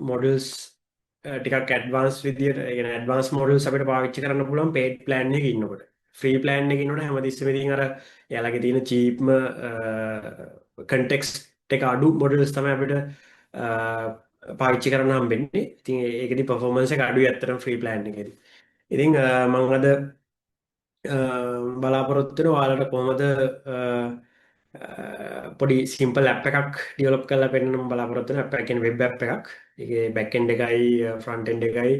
Models ටිකක් advance විදියට يعني advance models අපිට පාවිච්චි කරන්න පුළුවන් පේඩ් ප්ලෑන් එකක ඉන්නකොට. ෆ්‍රී ප්ලෑන් එකක ඉන්නකොට හැමතිස්සෙම ඉතින් අර එයාලගේ තියෙන චීප්ම කන්ටෙක්ස්ට් එක අඩු මොඩල්ස් තමයි අපිට පාවිච්චි කරන්න හම්බෙන්නේ. ඉතින් ඒකෙදි පර්ෆෝමන්ස් එක අඩුයි ඇත්තටම ෆ්‍රී ප්ලෑන් එකේදී. ඉතින් මම අද බලාපොරොත්තු වෙන ඔයාලට කොහොමද පොඩි සිම්පල් ඇප් එකක් ඩෙවලොප් කරලා පෙන්නන්න බලාපොරොත්තු වෙන ඇප් එක කියන්නේ වෙබ් ඇප් එකක්. ඒකේ බෑක් එන්ඩ් එකයි ෆ්‍රන්ට් එන්ඩ් එකයි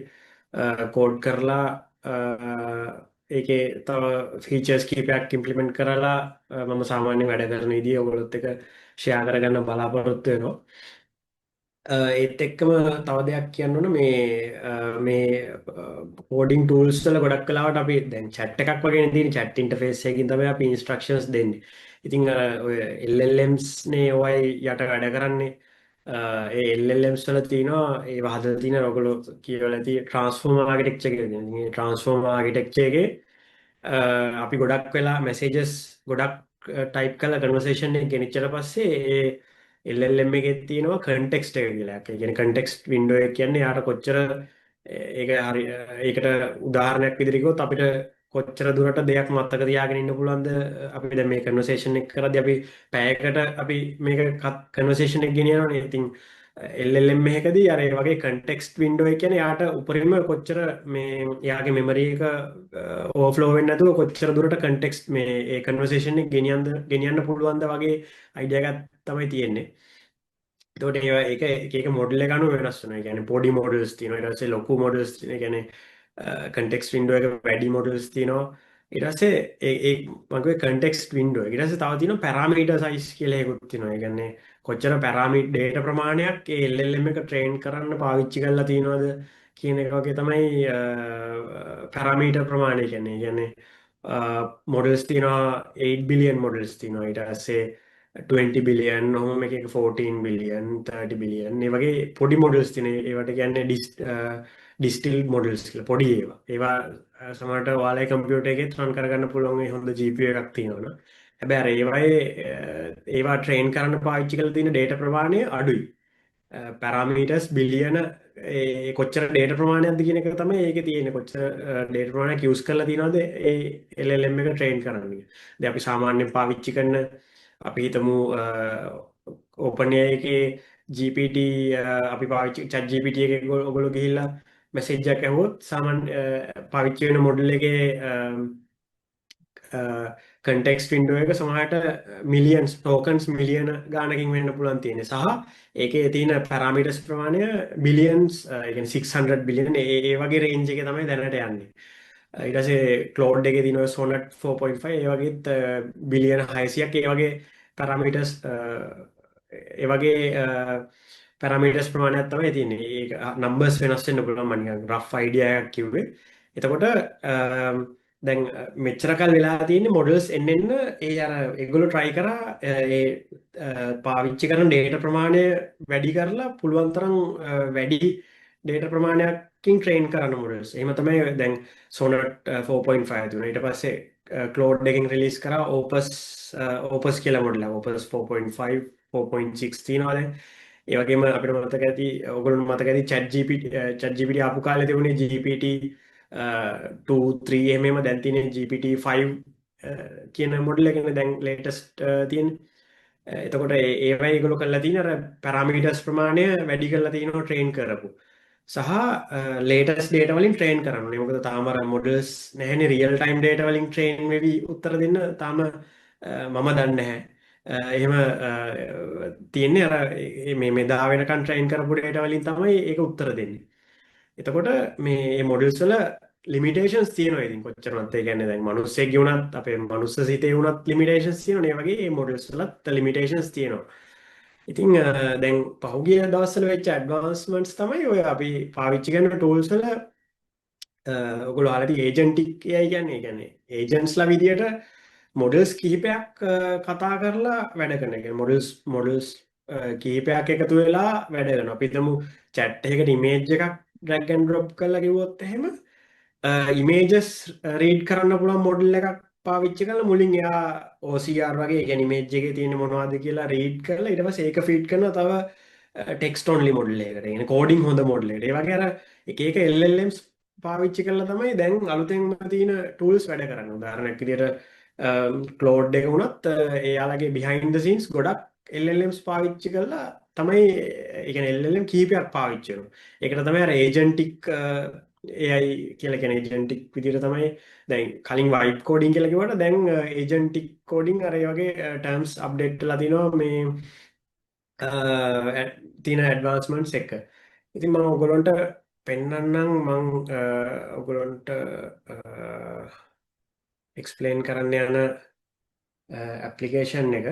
කෝඩ් කරලා ඒකේ තව ෆීචර්ස් කීපයක් ඉම්ප්ලිමන්ට් කරලා මම සාමාන්‍යයෙන් වැඩ කරන විදිහ ඔයගොල්ලොත් එක්ක ෂෙයා කරගන්න බලාපොරොත්තු වෙනවා. ඒත් එක්කම තව දෙයක් කියන්න ඕන මේ කෝඩින් ටූල්ස් වල ගොඩක් වෙලාවට අපි දැන් chat එකක් වගේනේ තියෙන chat interface එකකින් තමයි අපි instructions දෙන්නේ. ඉතින් ඔය LLMs නේ ඔයයි යට වැඩ කරන්නේ. ඒ LLMs වල තියෙනවා ඒ හදලා තියෙන ඔයගොල්ලෝ කියවලා තියෙන transformer architecture කියලා කියනවා. මේ transformer architecture එකේ අපි ගොඩක් වෙලා messages ගොඩක් ටයිප් කරලා conversation එක ගෙනිච්චට පස්සේ ඒ LLM එකේ තියෙනවා context එක කියලා. ඒ කියන්නේ context window එක කියන්නේ යාට කොච්චර ඒක හරි ඒකට උදාහරණයක් විදිහට කිව්වොත් අපිට කොච්චර දුරට දෙයක් මතක තියාගෙන ඉන්න පුළුවන්ද අපි දැන් මේ conversation එක කරද්දී අපි පැයකට අපි මේක conversation එක ගෙනියනවනේ. ඉතින් LLM එකකදී අර ඒ වගේ context window එක කියන්නේ යාට උපරිම කොච්චර මේ යාගේ memory එක overflow වෙන්නේ නැතුව කොච්චර දුරට context මේ ඒ conversation එක ගෙනියන්න පුළුවන්ද වගේ idea එකක් තමයි තියෙන්නේ. එතකොට ඒක එක එක මොඩල් එක අනුව වෙනස් වෙනවා. ඒ කියන්නේ පොඩි මොඩල්ස් තියෙනවා. ඊට පස්සේ ලොකු මොඩල්ස් තියෙනවා. ඒ කියන්නේ context window එක වැඩි මොඩල්ස් තියෙනවා. ඊට පස්සේ ඒ මම කිව්වේ context window එක. ඊට පස්සේ තව තියෙනවා parameter size කියලා එකකුත් තියෙනවා. ඒ කියන්නේ කොච්චර parameter data ප්‍රමාණයක් ඒ LLM එක train කරන්න පාවිච්චි කරලා තියෙනවද කියන එක වගේ තමයි parameter ප්‍රමාණය කියන්නේ. ඒ කියන්නේ මොඩල්ස් තියෙනවා 8 බිලියන් මොඩල්ස් තියෙනවා. ඊට පස්සේ 20 බිලියන් ඔහොම එක 14 බිලියන් 30 බිලියන් ඒ වගේ පොඩි මොඩල්ස් තියෙන ඒවට කියන්නේ ඩිස්ටිල්ඩ් මොඩල්ස් කියලා පොඩි ඒවා සමහරට ඔයාලගේ කම්පියුටර් එකේ රන් කරගන්න පුළුවන් ඒ හොඳ GPU එකක් තියෙනවනේ. හැබැයි අර ඒවා ට්‍රේන් කරන්න පාවිච්චි කරලා තියෙන data ප්‍රමාණය අඩුයි. පැරාමීටර්ස් බිලියන කොච්චර ඩේට ප්‍රමාණයක්ද කියන එක තමයි ඒකේ තියෙන්නේ. කොච්චර ඩේට ප්‍රමාණයක් යූස් කරලා තියෙනවද ඒ LLM එක ට්‍රේන් කරන්න. දැන් අපි සාමාන්‍යයෙන් පාවිච්චි කරන අපි හිතමු OpenAI එකේ GPT අපි පාවිච්චි chat GPT එකේ ඔයගොල්ලෝ ගිහිල්ලා මැසේජ් එකක් ඇහුවොත් සාමාන්‍ය පාවිච්චි වෙන මොඩල් එකේ කන්ටෙක්ස්ට් වින්ඩෝ එක සමහරට මිලියන්ස් ටෝකන්ස් මිලියන ගානකින් වෙන්න පුළුවන් තියෙන සහ ඒකේ තියෙන පැරාමීටර්ස් ප්‍රමාණය බිලියන්ස් ඒ කියන්නේ 600 බිලියන් ඒ වගේ රේන්ජ් එකේ තමයි දැනට යන්නේ. ඊට පස්සේ ක්ලෝඩ් එකේ තියෙනවා Sonnet 4.5 ඒ වගේත් බිලියන 600ක් ඒ වගේ පැරාමීටර්ස් ඒ වගේ පැරාමීටර්ස් ප්‍රමාණයක් තමයි තියෙන්නේ. ඒක නම්බර්ස් වෙනස් වෙන්න පුළුවන් මම නිකන් රෆ් අයිඩියා එකක් කිව්වේ. එතකොට දැන් මෙච්චර කල් වෙලා තියෙන්නේ මොඩල්ස් එන්න ඒ අර ඒගොල්ලෝ try කරා ඒ පාවිච්චි කරන data ප්‍රමාණය වැඩි කරලා පුළුවන් තරම් වැඩි data ප්‍රමාණයකින් train කරන මොඩල්ස්. එහෙම තමයි දැන් Sonnet 4.5 දුන්නා. ඊට පස්සේ Claude එකකින් release කරා Opus කියලා මොඩල් එක. Opus 4.5 4.6 තියෙනවා දැන්. ඒ වගේම අපිට මතක ඇති ඔයගොල්ලෝ මතක ඇති ChatGPT ආපු කාලේ තිබුණේ GPT 2 3 එහෙම දැන් තියෙන GPT-5 කියන මොඩල් එකනේ දැන් ලේටස්ට් තියෙන්නේ. එතකොට ඒවයි ඒගොල්ලෝ කරලා තියෙන අර පැරාමීටර්ස් ප්‍රමාණය වැඩි කරලා තියෙනවා ට්‍රේන් කරපු. සහ ලේටස්ට් data වලින් ට්‍රේන් කරන්න ඕනේ. මොකද තාම අර මොඩල්ස් නැහැනේ රියල් ටයිම් data වලින් ට්‍රේන් වෙවි උත්තර දෙන්න තාම මම දන්නේ නැහැ. එහෙම තියෙන්නේ අර මේ මෙදා වෙනකන් ට්‍රේන් කරපු data වලින් තමයි ඒක උත්තර දෙන්නේ. එතකොට මේ මොඩල්ස් වල ලිමිටේෂන්ස් තියෙනවා. ඉතින් කොච්චරවත් ඒ කියන්නේ දැන් මිනිස්සෙක්ගේ වුණත් අපේ මනුස්ස සිතේ වුණත් ලිමිටේෂන්ස් තියෙනවා. ඒ වගේ මේ මොඩල්ස් වලත් ලිමිටේෂන්ස් තියෙනවා. ඉතින් දැන් පහුගිය දවස්වල වෙච්ච ඇඩ්වාන්ස්මන්ට්ස් තමයි ඔය අපි පාවිච්චි කරන ටූල්ස් වල ඔයගොල්ලෝ අහලා ඒජන්ටික් AI කියන්නේ ඒජන්ට්ස්ලා විදියට මොඩල්ස් කිහිපයක් කතා කරලා වැඩ කරන. ඒ කියන්නේ මොඩල්ස් කිහිපයක් එකතු වෙලා වැඩ කරනවා. අපි හිතමු chat එකකට image එකක් drag and drop කරලා කිව්වොත් එහෙම ඉමේජස් රීඩ් කරන්න පුළුවන් මොඩල් එකක් පාවිච්චි කරලා මුලින් එයා OCR වගේ يعني ඉමේජ් එකේ තියෙන මොනවද කියලා රීඩ් කරලා ඊට පස්සේ ඒක ෆීඩ් කරනවා තව ටෙක්ස්ට් ඔන්ලි මොඩල් එකකට. ඒ කියන්නේ කෝඩින් හොඳ මොඩල් එකට. ඒ වගේ අර එක එක LLMs පාවිච්චි කරලා තමයි දැන් අලුතෙන්ම තියෙන ටූල්ස් වැඩ කරන්නේ. උදාහරණයක් විදිහට ක්ලෝඩ් එක වුණත් එයාලගේ behind the scenes ගොඩක් LLMs පාවිච්චි කරලා තමයි ඒ කියන්නේ LLM කීපයක් පාවිච්චි කරනවා. ඒකට තමයි අර ඒජන්ටික් AI කියලා කියන ඒජන්ටික් විදිහට තමයි දැන් කලින් වයිට් කෝඩින් කියලා කිව්වට දැන් ඒජන්ටික් කෝඩින් අර ඒ වගේ ටර්ම්ස් අප්ඩේට් වෙලා තිනවා මේ තියෙන ඇඩ්වාන්ස්මන්ට්ස් එක. ඉතින් මම ඔයගොල්ලන්ට පෙන්වන්නම් මම ඔයගොල්ලන්ට එක්ස්ප්ලেইন කරන්න යන ඇප්ලිකේෂන් එක.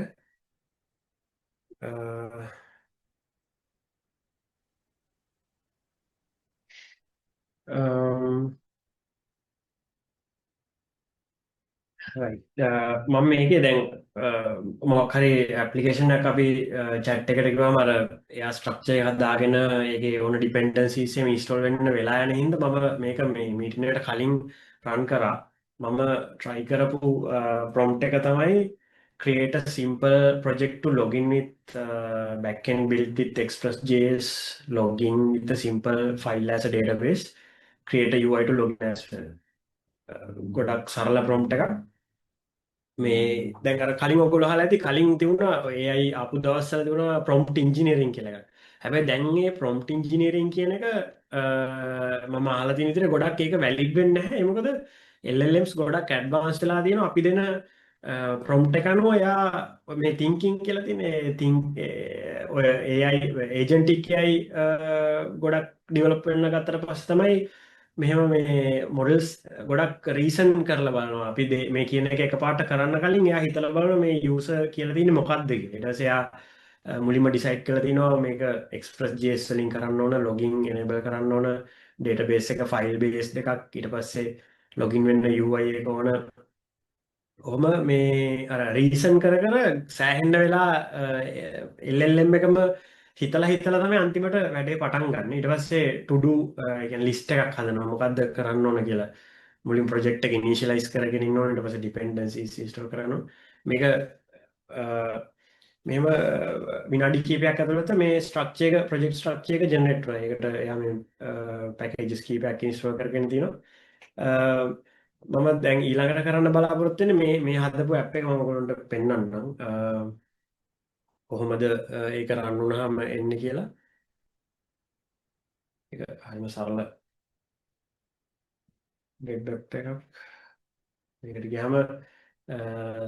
right. මම මේකේ දැන් මොකක් හරි ඇප්ලිකේෂන් එකක් අපි chat එකට ගිහම අර එයා ස්ට්‍රක්චර් එකක් දාගෙන ඒකේ ඕන ඩිපෙන්ඩන්සිස් එහෙම ඉන්ස්ටෝල් වෙන්න වෙලා යන හින්දා මම මේක මේ මීටින් එකට කලින් රන් කරා. මම try කරපු prompt එක තමයි create a simple project to log in with backend built with Express.js, login with a simple file as a database, create a UI to login as well. ගොඩක් සරල prompt එකක්. මේ දැන් අර කලින් ඔයගොල්ලෝ අහලා ඇති කලින් තිබුණා AI ආපු දවස්වල තිබුණා prompt engineering කියලා එකක්. හැබැයි දැන් මේ prompt engineering කියන එක මම අහලා තියෙන විදිහට ගොඩක් ඒක වැලිඩ් වෙන්නේ නැහැ. ඒ මොකද LLMs ගොඩක් ඇඩ්වාන්ස් වෙලා තියෙනවා. අපි දෙන prompt එක අනුව එයා මේ thinking කියලා තියෙන ඔය AI agentic AI ගොඩක් develop වෙන්න ගත්තට පස්සේ තමයි මෙහෙම මේ මොඩල්ස් ගොඩක් රීසන් කරලා බලනවා. අපි මේ කියන එක එකපාරට කරන්න කලින් එයා හිතලා බලනවා මේ යූසර් කියලා තියෙන්නේ මොකක්ද කියලා. ඊට පස්සේ එයා මුලින්ම ඩිසයිඩ් කරලා තිනවා මේක Express.js වලින් කරන්න ඕන, login enable කරන්න ඕන, database එක file based එකක්, ඊට පස්සේ login වෙන්න UI එක ඕන. කොහොම මේ අර රීසන් කර කර සෑහෙන්න වෙලා LLM එකම හිතලා තමයි අන්තිමට වැඩේ පටන් ගන්න. ඊට පස්සේ to do කියන්නේ ලිස්ට් එකක් හදනවා. මොකද්ද කරන්න ඕන කියලා. මුලින් ප්‍රොජෙක්ට් එක ඉනිෂියලයිස් කරගෙන ඉන්න ඕනේ. ඊට පස්සේ ඩිපෙන්ඩන්සිස් ඉන්ස්ටෝල් කරනවා. මේක මෙහෙම විනාඩි කිහිපයක් ඇතුළත මේ ස්ට්‍රක්චර් එක ප්‍රොජෙක්ට් ස්ට්‍රක්චර් එක ජෙනරේට් වෙනවා. ඒකට එයා මේ පැකේජස් කිහිපයක් ඉන්ස්ටෝල් කරගෙන තියෙනවා. මම දැන් ඊළඟට කරන්න බලාපොරොත්තු වෙන්නේ මේ හදපු ඇප් එක මම ඔයගොල්ලන්ට පෙන්වන්නම්. කොහොමද ඒක රන් වුණාම එන්නේ කියලා. ඒක හරිම සරල වෙබ් ඇප් එකක්. මේකට ගියාම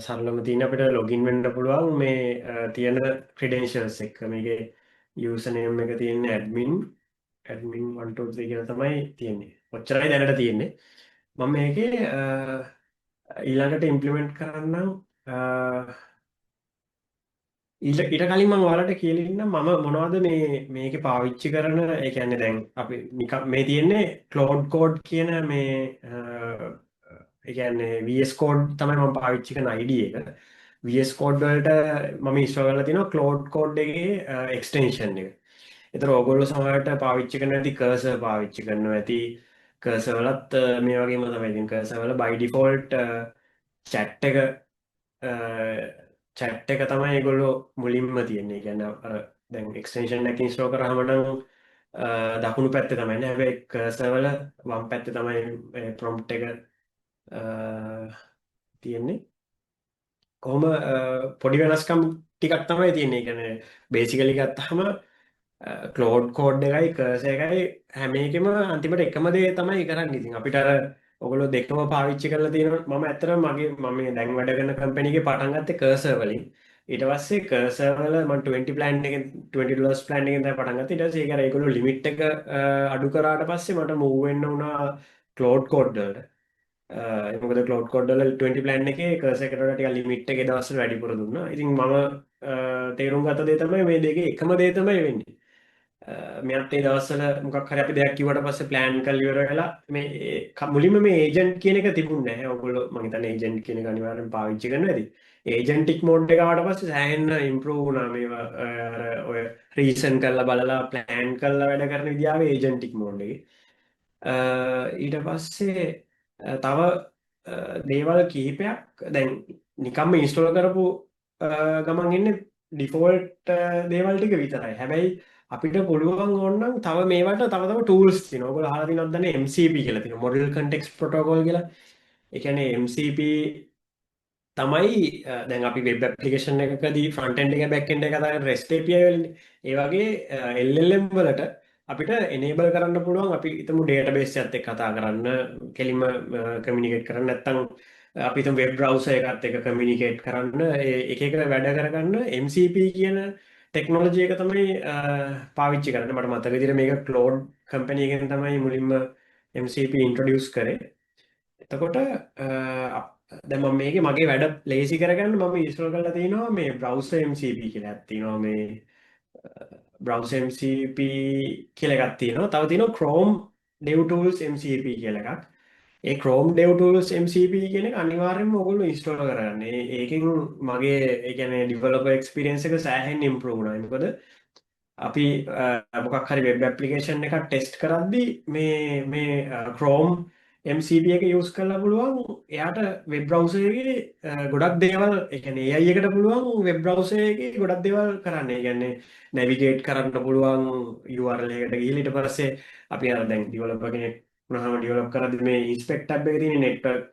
සරලම තියෙන අපිට ලොගින් වෙන්න පුළුවන් මේ තියෙන ක්‍රෙඩෙන්ෂල්ස් එක්ක. මේකේ යූසර් නේම් එක තියෙන්නේ admin 1 2 3 කියලා තමයි තියෙන්නේ. ඔච්චරයි දැනට තියෙන්නේ. මම මේකේ ඊළඟට ඉම්ප්ලිමන්ට් කරන්නම් ඊට කලින් මම ඔයාලට කියලා ඉන්නම් මම මොනවද මේකේ පාවිච්චි කරන ඒ කියන්නේ දැන් අපි මේ තියෙන්නේ Cloud Code කියන මේ ඒ කියන්නේ VS Code තමයි මම පාවිච්චි කරන ID එක. VS Code වලට මම ඉන්ස්ටෝල් කරලා තිනවා Cloud Code එකේ එක්ස්ටෙන්ෂන් එක. ඒතර ඕගොල්ලෝ සමහරවිට පාවිච්චි කරන ඇති cursor පාවිච්චි කරනවා ඇති cursor වලත් මේ වගේම තමයි. ඉතින් cursor වල by default chat එක චැට් එක තමයි ඒගොල්ලෝ මුලින්ම තියෙන්නේ. කියන්නේ අර දැන් එක්ස්ටෙන්ෂන් එකක් ඉන්ස්ටෝල් කරාම නම් දකුණු පැත්තේ තමයි නේ. හැබැයි කර්සර් වල වම් පැත්තේ තමයි ප්‍රොම්ප්ට් එක තියෙන්නේ. කොහොම පොඩි වෙනස්කම් ටිකක් තමයි තියෙන්නේ. කියන්නේ බේසිකලි ගත්තාම ක්ලෝඩ් කෝඩ් එකයි කර්සර් එකයි හැම එකෙම අන්තිමට එකම දේ තමයි කරන්නේ. ඉතින් අපිට අර ඔයගොල්ලෝ දෙකම පාවිච්චි කරලා තියෙනවා. මම ඇත්තටම මම මේ දැන් වැඩ කරන කම්පැනි එකේ පටන් ගත්තේ කර්සර් වලින්. ඊට පස්සේ කර්සර් වල මම 20 ප්ලෑන් එකෙන් $20 ප්ලෑන් එකෙන් තමයි පටන් ගත්තේ. ඊට පස්සේ ඒක අර ඒගොල්ලෝ ලිමිට් එක අඩු කරාට පස්සේ මට මූව් වෙන්න වුණා ක්ලෝඩ් කෝඩ් වලට. ඒක මොකද ක්ලෝඩ් කෝඩ් වල 20 ප්ලෑන් එකේ කර්සර් එකට වඩා ටිකක් ලිමිට් එකේ දවස්වල වැඩිපුර දුන්නා. ඉතින් මම තේරුම් ගත්ත දේ තමයි මේ දෙකේ එකම දේ තමයි වෙන්නේ. මෙයත් ඒ දවස්වල මොකක් හරි අපි දෙයක් කිව්වට පස්සේ ප්ලෑන් කරලා ඉවර වෙලා මේ මුලින්ම මේ ඒජන්ට් කියන එක තිබුණේ නැහැ. ඔයගොල්ලෝ මම හිතන්නේ ඒජන්ට් කියන එක අනිවාර්යෙන් පාවිච්චි කරනවා ඇති. ඒජන්ටික් මෝඩ් එක ආවට පස්සේ සෑහෙන්න ඉම්ප්‍රූව් වුණා මේවා අර ඔය රීසන් කරලා බලලා ප්ලෑන් කරලා වැඩ කරන විදියාවේ ඒජන්ටික් මෝඩ් එකේ. ඊට පස්සේ තව දේවල් කිහිපයක් දැන් නිකම්ම ඉන්ස්ටෝල් කරපු ගමන් ඉන්නේ ඩිෆෝල්ට් දේවල් ටික විතරයි. හැබැයි අපිට පුළුවන් ඕනනම් තව මේවට තව ටූල්ස් තියෙනවා. ඔයගොල්ලෝ අහලා තියෙනවද දන්නේ MCP කියලා තියෙනවා. Model Context Protocol කියලා. ඒ කියන්නේ MCP තමයි දැන් අපි වෙබ් ඇප්ලිකේෂන් එකකදී ෆ්‍රන්ට් එන්ඩ් එක බෑක් එන්ඩ් එක කතා කරන REST API වලනේ. ඒ වගේ LLM වලට අපිට enable කරන්න පුළුවන් අපි හිතමු database එකත් එක්ක කතා කරන්න, කෙලින්ම communicate කරන්න නැත්නම් අපි හිතමු වෙබ් browser එකත් එක්ක communicate කරන්න එක එක වැඩ කරගන්න MCP කියන ටෙක්නොලොජි එක තමයි පාවිච්චි කරන්නේ. මට මතක විදිහට මේක Cloud company එකෙන් තමයි මුලින්ම MCP introduce කරේ. එතකොට දැන් මම මේකේ මගේ වැඩ ලේසි කරගන්න මම ඉන්ස්ටෝල් කරලා තිනවා මේ browser MCP කියලා එකක් තියෙනවා මේ browser MCP කියලා එකක් තියෙනවා. තව තියෙනවා Chrome DevTools MCP කියලා එකක්. ඒ Chrome DevTools MCP කියන එක අනිවාර්යෙන්ම ඔයගොල්ලෝ ඉන්ස්ටෝල් කරගන්න. ඒකෙන් මගේ ඒ කියන්නේ developer experience එක සෑහෙන්න improve වුණා. මොකද අපි මොකක් හරි වෙබ් ඇප්ලිකේෂන් එකක් ටෙස්ට් කරද්දී මේ Chrome MCP එක යූස් කරලා පුළුවන් එයාට වෙබ් බ්‍රවුසර් එකේ ගොඩක් දේවල් ඒ කියන්නේ AI එකට පුළුවන් වෙබ් බ්‍රවුසර් එකේ ගොඩක් දේවල් කරන්න. ඒ කියන්නේ නැවිගේට් කරන්න පුළුවන් URL එකට ගිහින් ඊට පස්සේ අපි අර දැන් ඩෙවලොපර් කෙනෙක් වුණාම ඩෙවලොප් කරද්දී මේ ඉන්ස්පෙක්ට් ටැබ් එකේ තියෙන නෙට්වර්ක්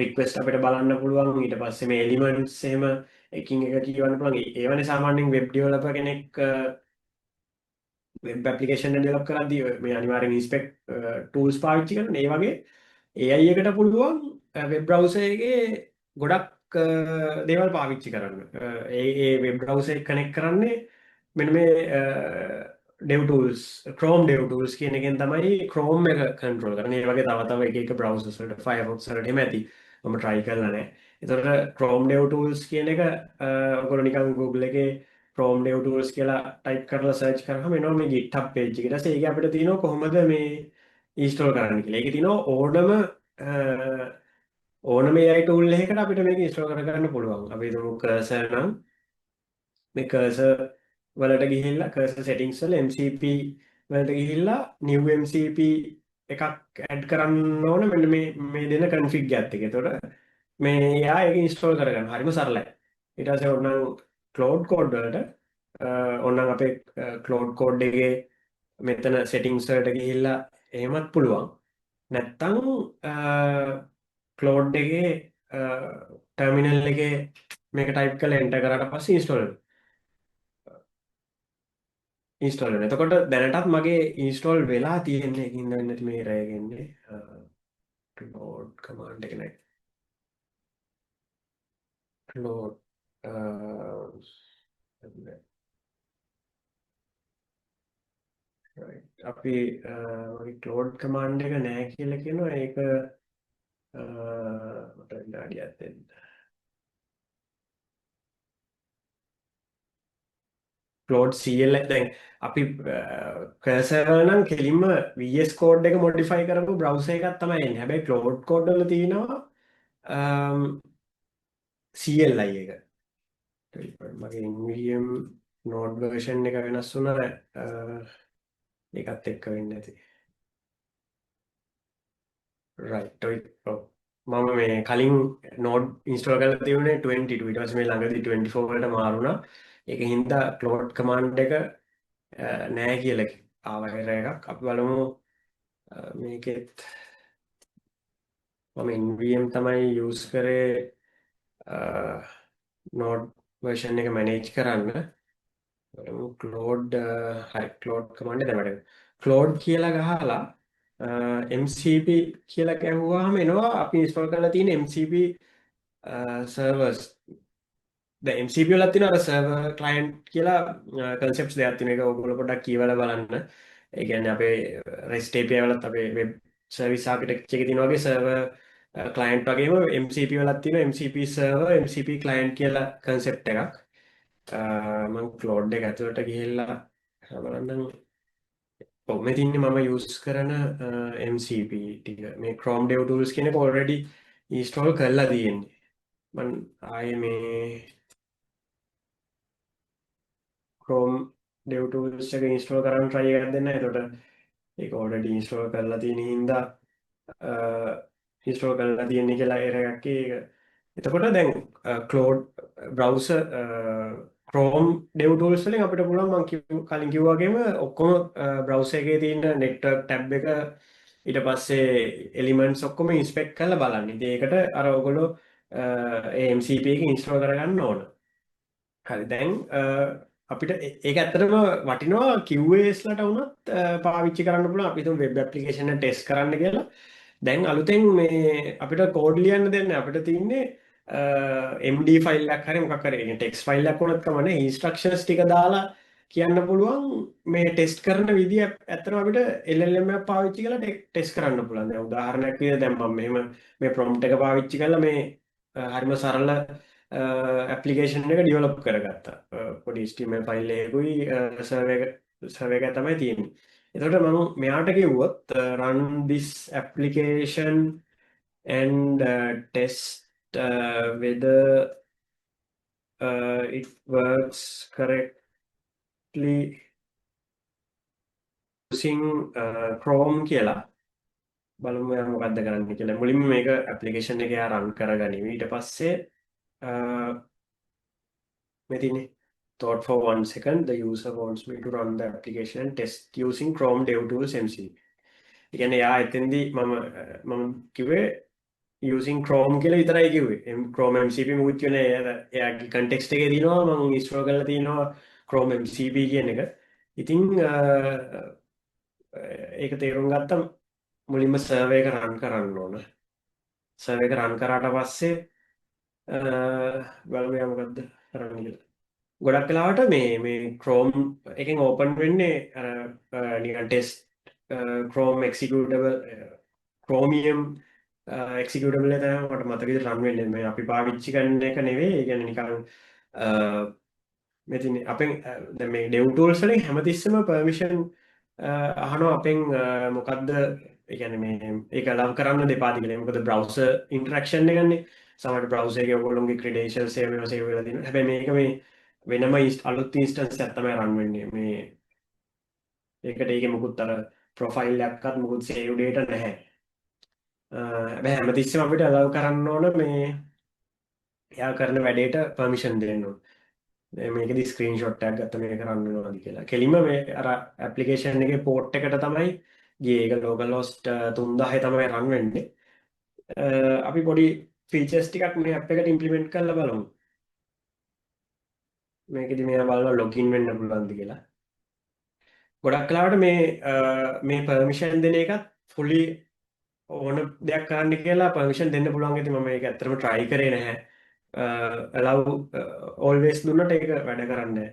රික්වෙස්ට් අපිට බලන්න පුළුවන්. ඊට පස්සේ මේ එලිමන්ට්ස් එහෙම එකින් එක කියවන්න පුළුවන්. ඒවනේ සාමාන්‍යයෙන් වෙබ් ඩෙවලොපර් කෙනෙක් වෙබ් ඇප්ලිකේෂන් ඩෙවලොප් කරද්දී මේ අනිවාර්යෙන් ඉන්ස්පෙක්ට් ටූල්ස් පාවිච්චි කරන. ඒ වගේ AI එකට පුළුවන් වෙබ් බ්‍රවුසර් එකේ ගොඩක් දේවල් පාවිච්චි කරන්න. ඒ වෙබ් බ්‍රවුසර් එක කනෙක්ට් කරන්නේ මෙන්න මේ DevTools Chrome DevTools කියන එකෙන් තමයි Chrome එක කන්ට්‍රෝල් කරන්නේ. ඒ වගේ තව තව එක එක browsers වලට Firefox වලට එහෙම ඇති. මම try කරලා නැහැ. ඒතකොට Chrome DevTools කියන එක ඔයගොල්ලෝ නිකන් Google එකේ Chrome DevTools කියලා ටයිප් කරලා සර්ච් කරාම එනවා මේ GitHub page එක. ඊට පස්සේ ඒක අපිට තියෙනවා කොහොමද මේ ඉන්ස්ටෝල් කරන්න කියලා. ඒකේ තියෙනවා ඕනම AI tool එකකට අපිට මේක ඉන්ස්ටෝල් කරගන්න පුළුවන්. අපි හිතමු cursor නම් මේ cursor වලට ගිහිල්ලා cursor settings වල MCP වලට ගිහිල්ලා new MCP එකක් ඇඩ් කරන්න ඕන මෙන්න මේ දෙන config එකත් එක්ක. එතකොට මේ එයා ඒක ඉන්ස්ටෝල් කරගන්න. හරිම සරලයි. ඊට පස්සේ ඕනනම් cloud code වලට ඕනනම් අපේ cloud code එකේ මෙතන settings වලට ගිහිල්ලා එහෙමත් පුළුවන්. නැත්තම් ක්ලෝඩ් එකේ ටර්මිනල් එකේ මේක ටයිප් කරලා එන්ටර් කරාට පස්සේ ඉන්ස්ටෝල් වෙනවා. එතකොට දැනටත් මගේ ඉන්ස්ටෝල් වෙලා තියෙන්නේ ඒකින්ද වෙන්නත් මේ රැගෙන්නේ ක්ලෝඩ් කමාන්ඩ් එක නෑ. ක්ලෝඩ් අපි මගේ ක්ලෝඩ් කමාන්ඩ් එක නෑ කියලා කියනවා. ඒක මට විනාඩියක් දෙන්න. ක්ලෝඩ් CL දැන් අපි කර්සර් නම් කෙලින්ම VS කෝඩ් එක මොඩිෆයි කරපු බ්‍රවුසර් එකක් තමයි එන්නේ. හැබැයි ක්ලෝඩ් කෝඩ් වල තියෙනවා CLI එක. මගේ NVM නෝඩ් version එක වෙනස් වුණා ඒකත් එක්ක වෙන්නේ නැති. right මම මේ කලින් නෝඩ් ඉන්ස්ටෝල් කරලා තියුනේ 22 ඊට පස්සේ මේ ළඟදී 24 වලට මාරුණා. ඒක හින්දා ක්ලෝඩ් කමාන්ඩ් එක නෑ කියලා ආව එකක්. අපි බලමු මේකෙත් මම NVM තමයි යූස් කරේ නෝඩ් version එක මැනේජ් කරන්න. බලමු ක්ලෝඩ් හරි ක්ලෝඩ් කමාන්ඩ් එක තමයි. ක්ලෝඩ් කියලා ගහලා MCP කියලා ගැහුවාම එනවා අපි ඉන්ස්ටෝල් කරලා තියෙන MCP සර්වර්ස්. දැන් MCP වලත් තියෙනවා අර සර්වර් ක්ලයන්ට් කියලා කන්සෙප්ට්ස් දෙකක් තියෙනවා. ඒක ඔයගොල්ලෝ පොඩ්ඩක් කියවලා බලන්න. ඒ කියන්නේ අපේ REST API වලත් අපේ වෙබ් සර්විස් ආකිටෙක්චර් එකේ තියෙන වගේ සර්වර් ක්ලයන්ට් වගේම MCP වලත් තියෙනවා MCP සර්වර් MCP ක්ලයන්ට් කියලා කන්සෙප්ට් එකක්. මම ක්ලෝඩ් එක ඇතුළට ගිහිල්ලා බලන්නම්. ඔව් මේ තින්නේ මම යූස් කරන MCP ටික. මේ Chrome DevTools කියන එක already install කරලා තියෙන්නේ. මම ආයේ මේ Chrome DevTools එක install කරන්න try එකක් දෙන්න. එතකොට ඒක already install කරලා තියෙන හින්දා install කරලා තියෙන්නේ කියලා error එකක් ඒක. එතකොට දැන් Cloud browser Chrome dev tools වලින් අපිට පුළුවන් කලින් කිව්වා වගේම ඔක්කොම browser එකේ තියෙන network tab එක ඊට පස්සේ elements ඔක්කොම inspect කරලා බලන්න. ඉතින් ඒකට අර ඔයගොල්ලෝ ඒ MCP එක install කරගන්න ඕන. හරි දැන් අපිට ඒක ඇත්තටම වටිනවා QAs ලට වුණත් පාවිච්චි කරන්න පුළුවන්. අපි හිතමු වෙබ් ඇප්ලිකේෂන් එක ටෙස්ට් කරන්න කියලා. දැන් අලුතෙන් මේ අපිට කෝඩ් ලියන්න දෙන්නේ අපිට තියෙන්නේ MD ෆයිල් එකක් හරි මොකක් හරි ටෙක්ස්ට් ෆයිල් එකක් වුණත් කමන්නේ ඉන්ස්ට්‍රක්ෂන්ස් ටික දාලා කියන්න පුළුවන් මේ ටෙස්ට් කරන විදිය ඇත්තටම අපිට LLM එක පාවිච්චි කරලා ටෙස්ට් කරන්න පුළුවන්. දැන් උදාහරණයක් විදිහට දැන් මම මෙහෙම මේ ප්‍රොම්ප්ට් එක පාවිච්චි කරලා මේ හරිම සරල ඇප්ලිකේෂන් එක ඩිවලොප් කරගත්තා. පොඩි HTML ෆයිල් එකකුයි සර්වර් එක තමයි තියෙන්නේ. එතකොට මම මෙයාට කිව්වොත් run this application and test whether it works correctly using Chrome කියලා බලමු එයා මොකද්ද කරන්නේ කියලා. මුලින්ම මේක ඇප්ලිකේෂන් එක එයා රන් කරගනිමි. ඊට පස්සේ මේ තියෙන්නේ thought for 1 second the user wants me to run the application and test using Chrome DevTools MCP. ඒ කියන්නේ එයා එතෙන්දී මම කිව්වේ using Chrome කියලා විතරයි කිව්වේ. Chrome MCP මුකුත් කියන්නේ එයාගේ context එකේ තියෙනවා මම install කරලා තියෙනවා Chrome MCP කියන එක. ඉතින් ඒක තේරුම් ගත්තම මුලින්ම සර්වර් එක රන් කරන්න ඕන. සර්වර් එක රන් කරාට පස්සේ බලමු යා මොකද්ද කරන්න කියලා. ගොඩක් වෙලාවට මේ Chrome එකෙන් ඕපන් වෙන්නේ අර නිකන් test Chrome executable Chromium executable එක තමයි මට මතක විදිහට රන් වෙන්නේ. මේ අපි පාවිච්චි කරන එක නෙවෙයි. ඒ කියන්නේ නිකන් මෙතින් අපෙන් දැන් මේ dev tools වලින් හැමතිස්සෙම permission අහනවා අපෙන් මොකද්ද ඒ කියන්නේ මේ ඒක allow කරන්න දෙපා කියලා. මොකද browser interaction එකනේ. සමහර browser එකේ ඔයගොල්ලෝගේ credentials save වෙලා තියෙනවා. හැබැයි මේක මේ වෙනම අලුත් ඉන්ස්ටන්ස් එකක් තමයි රන් වෙන්නේ. මේ ඒකට ඒකේ මුකුත් අර ප්‍රොෆයිල් එකක්වත් මුකුත් සේව් data නැහැ. හැබැයි හැමතිස්සෙම අපිට allow කරන්න ඕන මේ එයා කරන වැඩේට permission දෙන්න ඕන. මේකෙදි ස්ක්‍රීන්ෂොට් එකක් ගත්ත මේක රන් වෙනවාද කියලා. කෙලින්ම මේ අර ඇප්ලිකේෂන් එකේ පෝට් එකට තමයි ගියේ. ඒක ලෝකල් හොස්ට් 3000 තමයි රන් වෙන්නේ. අපි පොඩි ෆීචර්ස් ටිකක් මේ ඇප් එකට ඉම්ප්ලිමන්ට් කරලා බලමු. මේකෙදි මෙයා බලනවා ලොගින් වෙන්න පුළුවන්ද කියලා. ගොඩක් කලාවට මේ පර්මිෂන් දෙන එකත් ෆුලි ඕන දෙයක් කරන්න කියලා පර්මිෂන් දෙන්න පුළුවන්. ඉතින් මම ඒක ඇත්තටම try කරේ නැහැ. allow always දුන්නට ඒක වැඩ කරන්නේ නැහැ.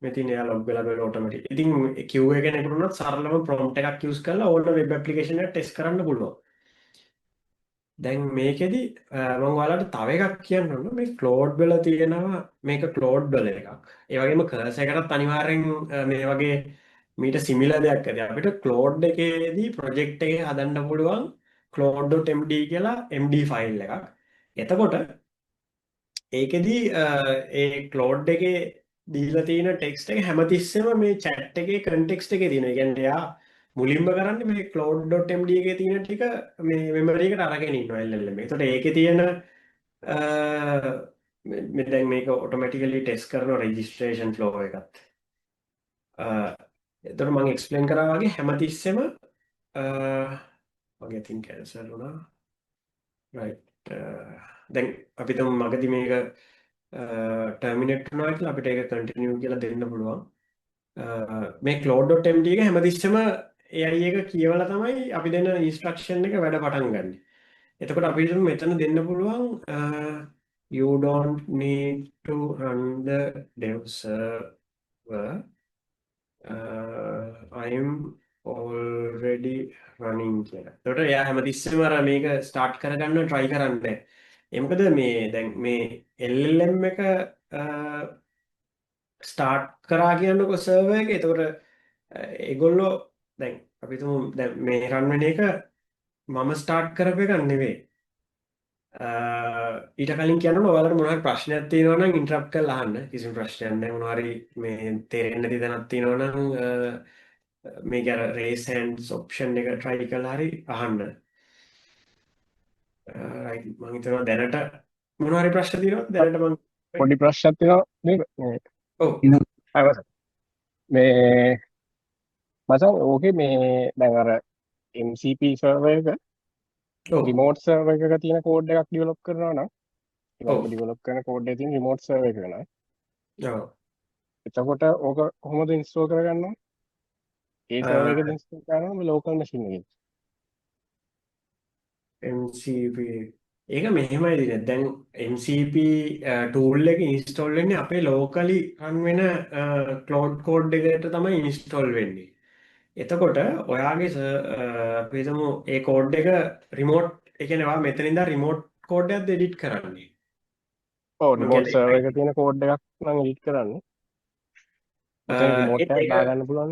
මෙතින් එයා log වෙලා බලන automatic. ඉතින් QA කෙනෙකුට උනත් සරලම prompt එකක් use කරලා ඕන web application එකක් test කරන්න පුළුවන්. දැන් මේකෙදි මම ඔයාලට තව එකක් කියන්න ඕන. මේ Claude වල තියෙනවා මේක Claude වල එකක්. ඒ වගේම Cursor එකටත් අනිවාර්යෙන් මේ වගේ මීට සිමිලර් දෙයක් ඇති. අපිට Claude එකේදී project එකේ හදන්න පුළුවන් claude.md කියලා MD ෆයිල් එකක්. එතකොට ඒකෙදි ඒ Claude එකේ දීලා තියෙන ටෙක්ස්ට් එක හැමතිස්සෙම මේ chat එකේ context එකේ තියෙනවා. ඒ කියන්නේ එයා මුලින්ම කරන්නේ මේ claude.md එකේ තියෙන ටික මේ මෙමරි එකට අරගෙන ඉන්නවා LLM. එතකොට ඒකේ තියෙන දැන් මේක ඔටෝමැටිකලි ටෙස්ට් කරන රෙජිස්ට්‍රේෂන් ෆ්ලෝ එකත්. එතකොට මම එක්ස්ප්ලেইন කරා වගේ හැමතිස්සෙම වගේ තින් කැන්සල් වුණා. right දැන් අපි තුමු මගදී මේක ටර්මිනේට් වුණා කියලා අපිට ඒක කන්ටිනියු කියලා දෙන්න පුළුවන්. මේ claude.md එක හැමතිස්සෙම AI එක කියවලා තමයි අපි දෙන ඉන්ස්ට්‍රක්ෂන් එක වැඩ පටන් ගන්න. එතකොට අපිට මෙතන දෙන්න පුළුවන් you don't need to run the dev server I am already running කියලා. එතකොට එයා හැමතිස්සෙම අර මේක ස්ටාර්ට් කරගන්න try කරන්නේ. ඒ මොකද මේ දැන් මේ LLM එක ස්ටාර්ට් කරා කියන්නකො සර්වර් එක. එතකොට ඒගොල්ලෝ දැන් අපි තුමු දැන් මේ රන් වෙන එක මම ස්ටාර්ට් කරපු එකක් නෙවෙයි. ඊට කලින් කියනවා ඔයාලට මොනවා හරි ප්‍රශ්නයක් තියෙනවා නම් ඉන්ටරප්ට් කරලා අහන්න. කිසිම ප්‍රශ්නයක් නැහැ. මොනවා හරි මේ තේරෙන්නේ නැති තැනක් තියෙනවා නම් මේක අර raise hands option එක try කරලා හරි අහන්න. right මම හිතනවා දැනට මොනවා හරි ප්‍රශ්න තියෙනවද දැනට මම පොඩි ප්‍රශ්නයක් තියෙනවා මේ ඔව් අයවස මේ මචං ඕකේ මේ දැන් අර MCP සර්වර් එක ඔව් රිමෝට් සර්වර් එකක තියෙන කෝඩ් එකක් ඩෙවලොප් කරනවා නම් ඔව් ඔබ ඩෙවලොප් කරන කෝඩ් එකේ තියෙන රිමෝට් සර්වර් එක නම් ඔව් එතකොට ඕක කොහොමද ඉන්ස්ටෝල් කරගන්නවා? ඒ සර්වර් එකද ඉන්ස්ටෝල් කරනවා මේ ලෝකල් මැෂින් එකේ. MCP ඒක මෙහෙමයි දිනේ දැන් MCP ටූල් එක ඉන්ස්ටෝල් වෙන්නේ අපේ ලෝකලි රන් වෙන ක්ලවුඩ් කෝඩ් එකට තමයි ඉන්ස්ටෝල් වෙන්නේ. එතකොට ඔයාගේ අපි හිතමු ඒ කෝඩ් එක රිමෝට් ඒ කියන්නේ ඔයා මෙතනින් ඉඳන් රිමෝට් කෝඩ් එකක්ද එඩිට් කරන්නේ. ඔව් මම රිමෝට් සර්වර් එකක කියන්නේ තියෙන කෝඩ් එකක් නම් එඩිට් කරන්නේ. ඔතන රිමෝට් එකක් ඒක දාගන්න පුළුවන්.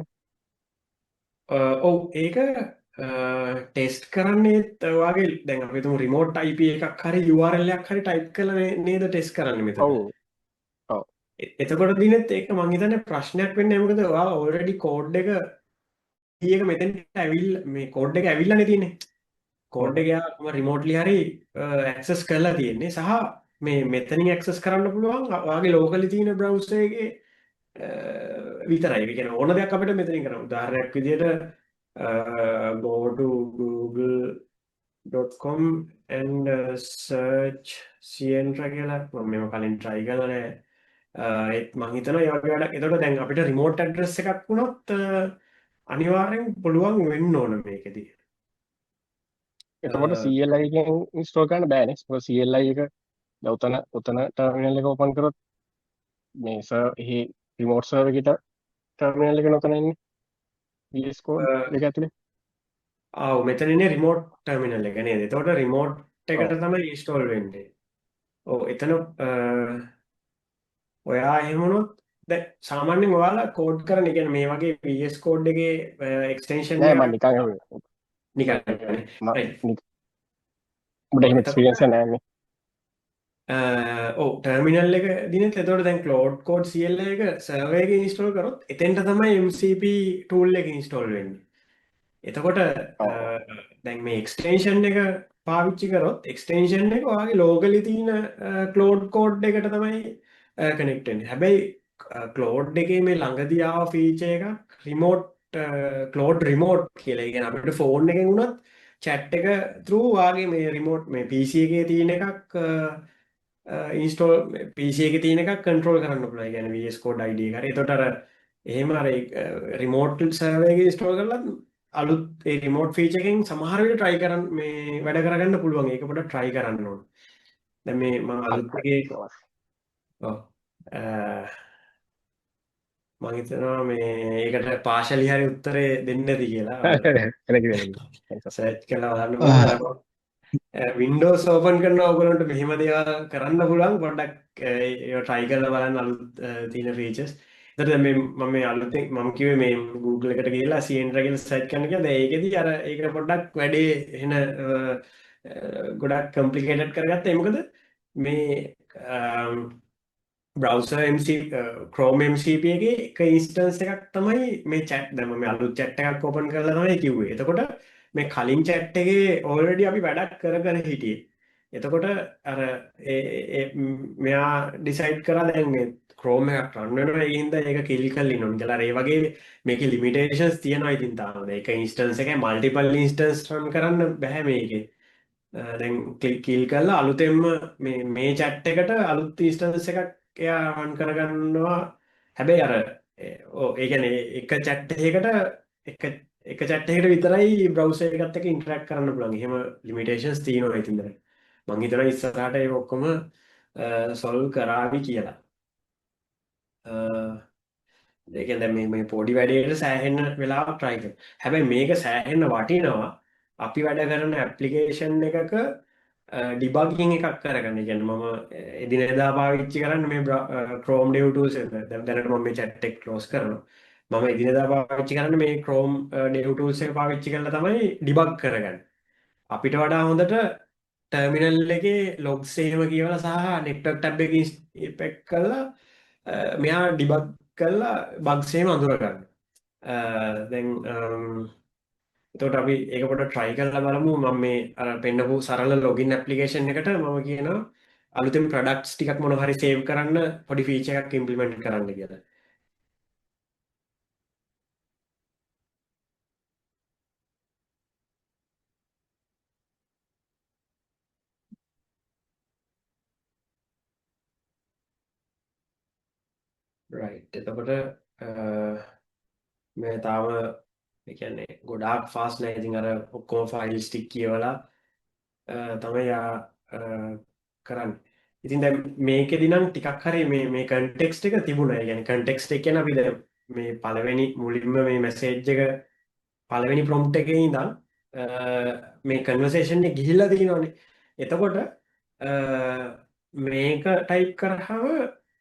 ඔව් ඒක ටෙස්ට් කරන්නේත් ඔයාගේ දැන් අපි හිතමු රිමෝට් IP එකක් හරි URL එකක් හරි ටයිප් කරලා නේද ටෙස්ට් කරන්නේ මෙතන. ඔව් ඔව් එතකොට දිනෙත් ඒක මං හිතන්නේ ප්‍රශ්නයක් වෙන්නේ නැහැ මොකද ඔයා ඔල්රෙඩි කෝඩ් එක එක මෙතෙන්ට ඇවිල්ලා මේ කෝඩ් එක ඇවිල්ලානේ තියෙන්නේ. කෝඩ් එක යාම රිමෝට්ලි හරි ඇක්සස් කරලා තියෙන්නේ සහ මේ මෙතනින් ඇක්සස් කරන්න පුළුවන් ඔයාගේ ලෝකලි තියෙන බ්‍රවුසර් එකේ විතරයි. ඒ කියන්නේ ඕන දෙයක් අපිට මෙතනින් කරන්න. උදාහරණයක් විදිහට go to google.com and search Sientra කියලා මම මේව කලින් try කරලා නැහැ. ඒත් මං හිතනවා ඒ වගේ වැඩක්. එතකොට දැන් අපිට රිමෝට් ඇඩ්‍රස් එකක් වුණොත් අනිවාර්යෙන් පුළුවන් වෙන්න ඕන මේකෙදී. එතකොට CLI එකෙන් ඉන්ස්ටෝල් කරන්න බෑනේ. මොකද CLI එක දැන් උතන ටර්මිනල් එක ඕපන් කරොත් මේ එහි රිමෝට් සර්වර් එකට ටර්මිනල් එක නොතන ඉන්නේ VS Code එක ඇතුලේ. ආව් මෙතන ඉන්නේ රිමෝට් ටර්මිනල් එක නේද? එතකොට රිමෝට් එකට ඔව් තමයි ඉන්ස්ටෝල් වෙන්නේ. ඔව් එතන ඔයා එහෙම වුණොත් දැන් සාමාන්‍යයෙන් ඔයාලා කෝඩ් කරන ඒ කියන්නේ මේ වගේ VS Code එකේ එක්ස්ටෙන්ෂන් නෑ මම එකක් නිකන් ඇහුවේ. නිකන් මම නේ. රයිට්. උඹට ඔව් එහෙම එතකොට එක්ස්පීරියන්ස් නෑනේ. ඔව් ටර්මිනල් එක දිනෙත් එතකොට දැන් ක්ලවුඩ් කෝඩ් CLI එක සර්වර් එකේ ඉන්ස්ටෝල් කරොත් එතෙන්ට තමයි MCP ටූල් එක ඉන්ස්ටෝල් වෙන්නේ. එතකොට ඔව් දැන් මේ එක්ස්ටේෂන් එක පාවිච්චි කරොත් එක්ස්ටේෂන් එක ඔයාගේ ලෝකලි තියෙන ක්ලෝඩ් කෝඩ් එකට තමයි කනෙක්ට් වෙන්නේ. හැබැයි ක්ලෝඩ් එකේ මේ ළඟදී ආව ෆීචර් එකක් රිමෝට් ක්ලෝඩ් රිමෝට් කියලා. ඒ කියන්නේ අපිට ෆෝන් එකෙන් වුණත් chat එක through වාගේ මේ රිමෝට් මේ PC එකේ තියෙන එකක් ඉන්ස්ටෝල් PC එකේ තියෙන එකක් කන්ට්‍රෝල් කරන්න පුළුවන්. ඒ කියන්නේ VS Code ID එක හරි. එතකොට අර එහෙම අර රිමෝට් සර්වර් එකේ ඉන්ස්ටෝල් කරලා අලුත් ඒ රිමෝට් ෆීචර් එකෙන් සමහර වෙලට try කරන්න මේ වැඩ කරගන්න පුළුවන්. ඒක පොඩ්ඩක් try කරන්න ඕන. දැන් මේ මම අලුත් එකේ ඔව් මම හිතනවා මේ ඒකට පාෂලි හරි උත්තරේ දෙන්න ඇති කියලා. සර්ච් කරලා බලන්න පුළුවන්. අර Windows open කරනවා ඔයගොල්ලන්ට මෙහෙම දේවල් කරන්න පුළුවන්. පොඩ්ඩක් ඒව try කරලා බලන්න අලුත් තියෙන features. එතකොට දැන් මේ මම මේ අලුතෙන් මම කිව්වේ මේ Google එකට ගිහලා Sientra කියලා සර්ච් කරන්න කියලා. දැන් ඒකෙදි අර ඒක පොඩ්ඩක් වැඩේ එන ගොඩක් complicated කරගත්තා. ඒ මොකද මේ බ්‍රවුසර් MC Chrome MCP එකේ එක ඉන්ස්ටන්ස් එකක් තමයි මේ chat දැන් මම මේ අලුත් chat එකක් open කරලා තමයි කිව්වේ. එතකොට මේ කලින් chat එකේ already අපි වැඩක් කර කර හිටියේ. එතකොට අර මෙයා decide කරා දැන් මේ Chrome එකක් run වෙනවා ඒ හින්දා ඒක kill කරලා ඉන්න ඕනේ කියලා. අර ඒ වගේ මේකේ limitations තියෙනවා ඉතින් තාම. ඒක instance එකේ multiple instance run කරන්න බෑ මේකේ. දැන් කිල් කරලා අලුතෙන්ම මේ chat එකට අලුත් instance එකක් එයා රන් කරගන්නවා. හැබැයි අර ඒ කියන්නේ එක chat එකකට එක chat එකකට විතරයි browser එකත් එක්ක interact කරන්න පුළුවන්. එහෙම limitations තියෙනවා ඉතින් දැන්. මං හිතනවා ඉස්සරහට ඒක ඔක්කොම solve කරાવી කියලා. ඒ කියන්නේ දැන් මේ පොඩි වැඩේට සෑහෙන වෙලාවක් try කරනවා. හැබැයි මේක සෑහෙන වටිනවා අපි වැඩ කරන application එකක ඩිබගින් එකක් කරගන්න. ඒ කියන්නේ මම එදිනෙදා පාවිච්චි කරන්නේ මේ Chrome DevTools එක. දැනට මම මේ chat එක close කරනවා. මම එදිනෙදා පාවිච්චි කරන්නේ මේ Chrome DevTools එක පාවිච්චි කරලා තමයි ඩිබග් කරගන්නේ. අපිට වඩා හොඳට ටර්මිනල් එකේ logs එහෙම කියවලා සහ network tab එක ඉන්ස්පෙක්ට් කරලා මෙයා ඩිබග් කරලා bugs එහෙම අඳුර ගන්න. දැන් එතකොට අපි ඒක පොඩ්ඩක් try කරලා බලමු. මම මේ අර පෙන්නපු සරල login application එකට මම කියනවා අලුතෙන් ප්‍රොඩක්ට්ස් ටිකක් මොනවා හරි සේව් කරන්න පොඩි ෆීචර් එකක් ඉම්ප්ලිමන්ට් කරන්න කියලා. රයිට්. එතකොට මේ තාම ඒ කියන්නේ ගොඩාක් ෆාස්ට් නෑ. ඉතින් අර ඔක්කොම ෆයිල්ස් ටික කියවලා තමයි යා කරන්නේ. ඉතින් දැන් මේකෙදි නම් ටිකක් හරි මේ කන්ටෙක්ස්ට් එක තිබුණා. ඒ කියන්නේ කන්ටෙක්ස්ට් එක කියන්නේ අපි දැන් මේ පළවෙනි මුලින්ම මේ මැසේජ් එක පළවෙනි ප්‍රොම්ප්ට් එකේ ඉඳන් මේ කන්වර්සේෂන් එක ගිහිල්ලා තියෙනවානේ. එතකොට මේක ටයිප් කරාම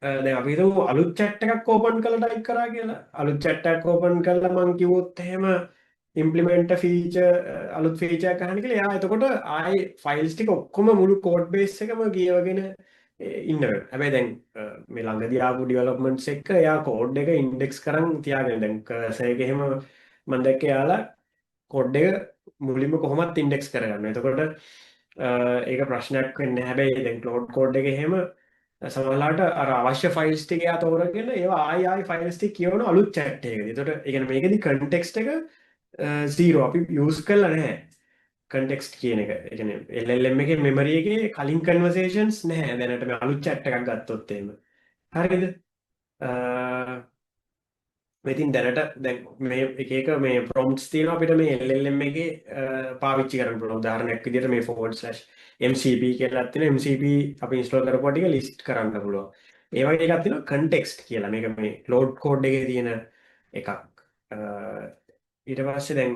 දැන් අපි හිතමු අලුත් chat එකක් ඕපන් කරලා ටයිප් කරා කියලා. අලුත් chat එකක් ඕපන් කරලා මම කිව්වොත් එහෙම ඉම්ප්ලිමන්ට් අලුත් ෆීචර් එකක් ගන්න කියලා. එයා එතකොට ආයේ ෆයිල්ස් ටික ඔක්කොම මුළු කෝඩ් බේස් එකම කියවගෙන ඉන්න වෙනවා. හැබැයි දැන් මේ ළඟදී ආපු ඩෙවලොප්මන්ට්ස් එක එයා කෝඩ් එක ඉන්ඩෙක්ස් කරන් තියාගෙන දැන් කර්සර් එක එහෙම මම දැක්ක එයාලා කෝඩ් එක මුලින්ම කොහොමත් ඉන්ඩෙක්ස් කරගන්න. එතකොට ඒක ප්‍රශ්නයක් වෙන්නේ නැහැ. හැබැයි දැන් ක්ලෝඩ් කෝඩ් එක එහෙම සමහරවිට අර අවශ්‍ය ෆයිල්ස් ටික එයා තෝරගෙන ඒවා ආයි ෆයිල්ස් ටික කියවන අලුත් chat එකකදී. එතකොට ඒ කියන්නේ මේකෙදි කන්ටෙක්ස්ට් එක 0 අපි යූස් කරලා නැහැ. කන්ටෙක්ස්ට් කියන එක. ඒ කියන්නේ LLM එකේ මෙමරි එකේ කලින් කන්වර්සේෂන්ස් නැහැ. දැනට මේ අලුත් chat එකක් ගත්තොත් එහෙම. හරිද? ඉතින් දැනට දැන් මේ එක මේ ප්‍රොම්ප්ට්ස් තියෙනවා අපිට මේ LLM එකේ පාවිච්චි කරන්න පුළුවන්. උදාහරණයක් විදිහට මේ /MCP කියලා තියෙන MCP අපි ඉන්ස්ටෝල් කරපුවා ටික ලිස්ට් කරන්න පුළුවන්. ඒ වගේ එකක් තියෙනවා කන්ටෙක්ස්ට් කියලා. මේක මේ ලෝඩ් කෝඩ් එකේ තියෙන එකක්. ඊට පස්සේ දැන්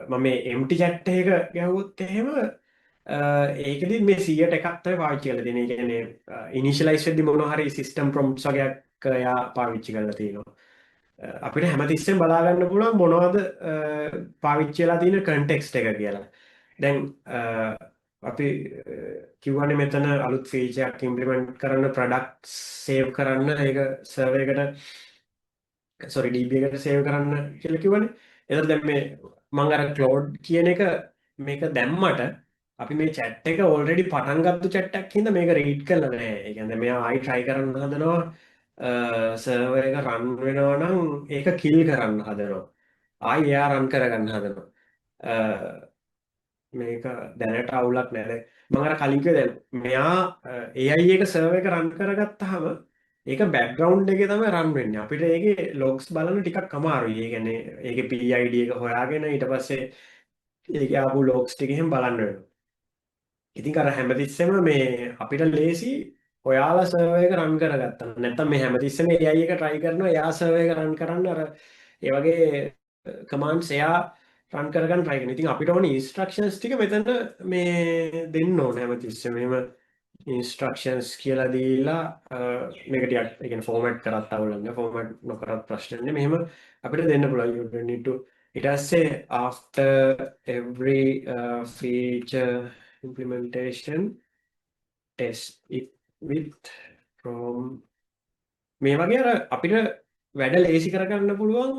මම මේ empty chat එක ගැහුවොත් එහෙම ඒකෙදි මේ 100ට එකක් තමයි පාවිච්චි කරලා තියෙන්නේ. ඒ කියන්නේ ඉනිෂියලයිස් වෙද්දි මොනවා හරි සිස්ටම් ප්‍රොම්ප්ට්ස් වගේක් එයා පාවිච්චි කරලා තියෙනවා. අපිට හැමතිස්සෙම බලා ගන්න පුළුවන් මොනවද පාවිච්චි වෙලා තියෙන කන්ටෙක්ස්ට් එක කියලා. දැන් අපි කිව්වනේ මෙතන අලුත් ෆීචර් එකක් ඉම්ප්ලිමන්ට් කරන්න ප්‍රොඩක්ට්ස් සේව් කරන්න ඒක සර්වර් එකට DB එකට සේව් කරන්න කියලා කිව්වනේ. එතකොට දැන් මේ මම අර ක්ලෝඩ් කියන එක මේක දැම්මට අපි මේ chat එක already පටන් ගත්ත chat එකක් හින්දා මේක රීඩ් කරලා නැහැ. ඒ කියන්නේ මෙයා ආයි try කරන්න හදනවා සර්වර් එක රන් වෙනවා නම් ඒක කිල් කරන්න හදනවා. ආයි එයා රන් කරගන්න හදනවා. මේක දැනට අවුලක් නැහැ. මම අර කලින් කිව්වා දැන් මෙයා AI එක සර්වර් එක රන් කරගත්තාම ඒක බෑග්ග්‍රවුන්ඩ් එකේ තමයි රන් වෙන්නේ. අපිට ඒකේ ලොග්ස් බලන්න ටිකක් අමාරුයි. ඒ කියන්නේ ඒකේ PID එක හොයාගෙන ඊට පස්සේ ඒකේ ආපු ලොග්ස් ටික එහෙම බලන්න වෙනවා. ඉතින් අර හැමතිස්සෙම මේ අපිට ලේසි ඔයාලා සර්වර් එක රන් කරගත්තා. නැත්තම් මේ හැමතිස්සෙම AI එක try කරනවා එයා සර්වර් එක රන් කරන්න අර ඒ වගේ කමාන්ඩ්ස් එයා රන් කරගන්න try කරනවා. ඉතින් අපිට ඕනේ ඉන්ස්ට්‍රක්ෂන්ස් ටික මෙතන මේ දෙන්න ඕනේ හැමතිස්සෙම. එහෙම ඉන්ස්ට්‍රක්ෂන්ස් කියලා දීලා මේක ටිකක් ඒ කියන්නේ ෆෝමැට් කරත් අවුලක් නෑ. ෆෝමැට් නොකරත් ප්‍රශ්න නෑ. මෙහෙම අපිට දෙන්න පුළුවන්. You don't need to ඊට පස්සේ after every feature implementation test it with from මේ වගේ අර අපිට වැඩ ලේසි කරගන්න පුළුවන්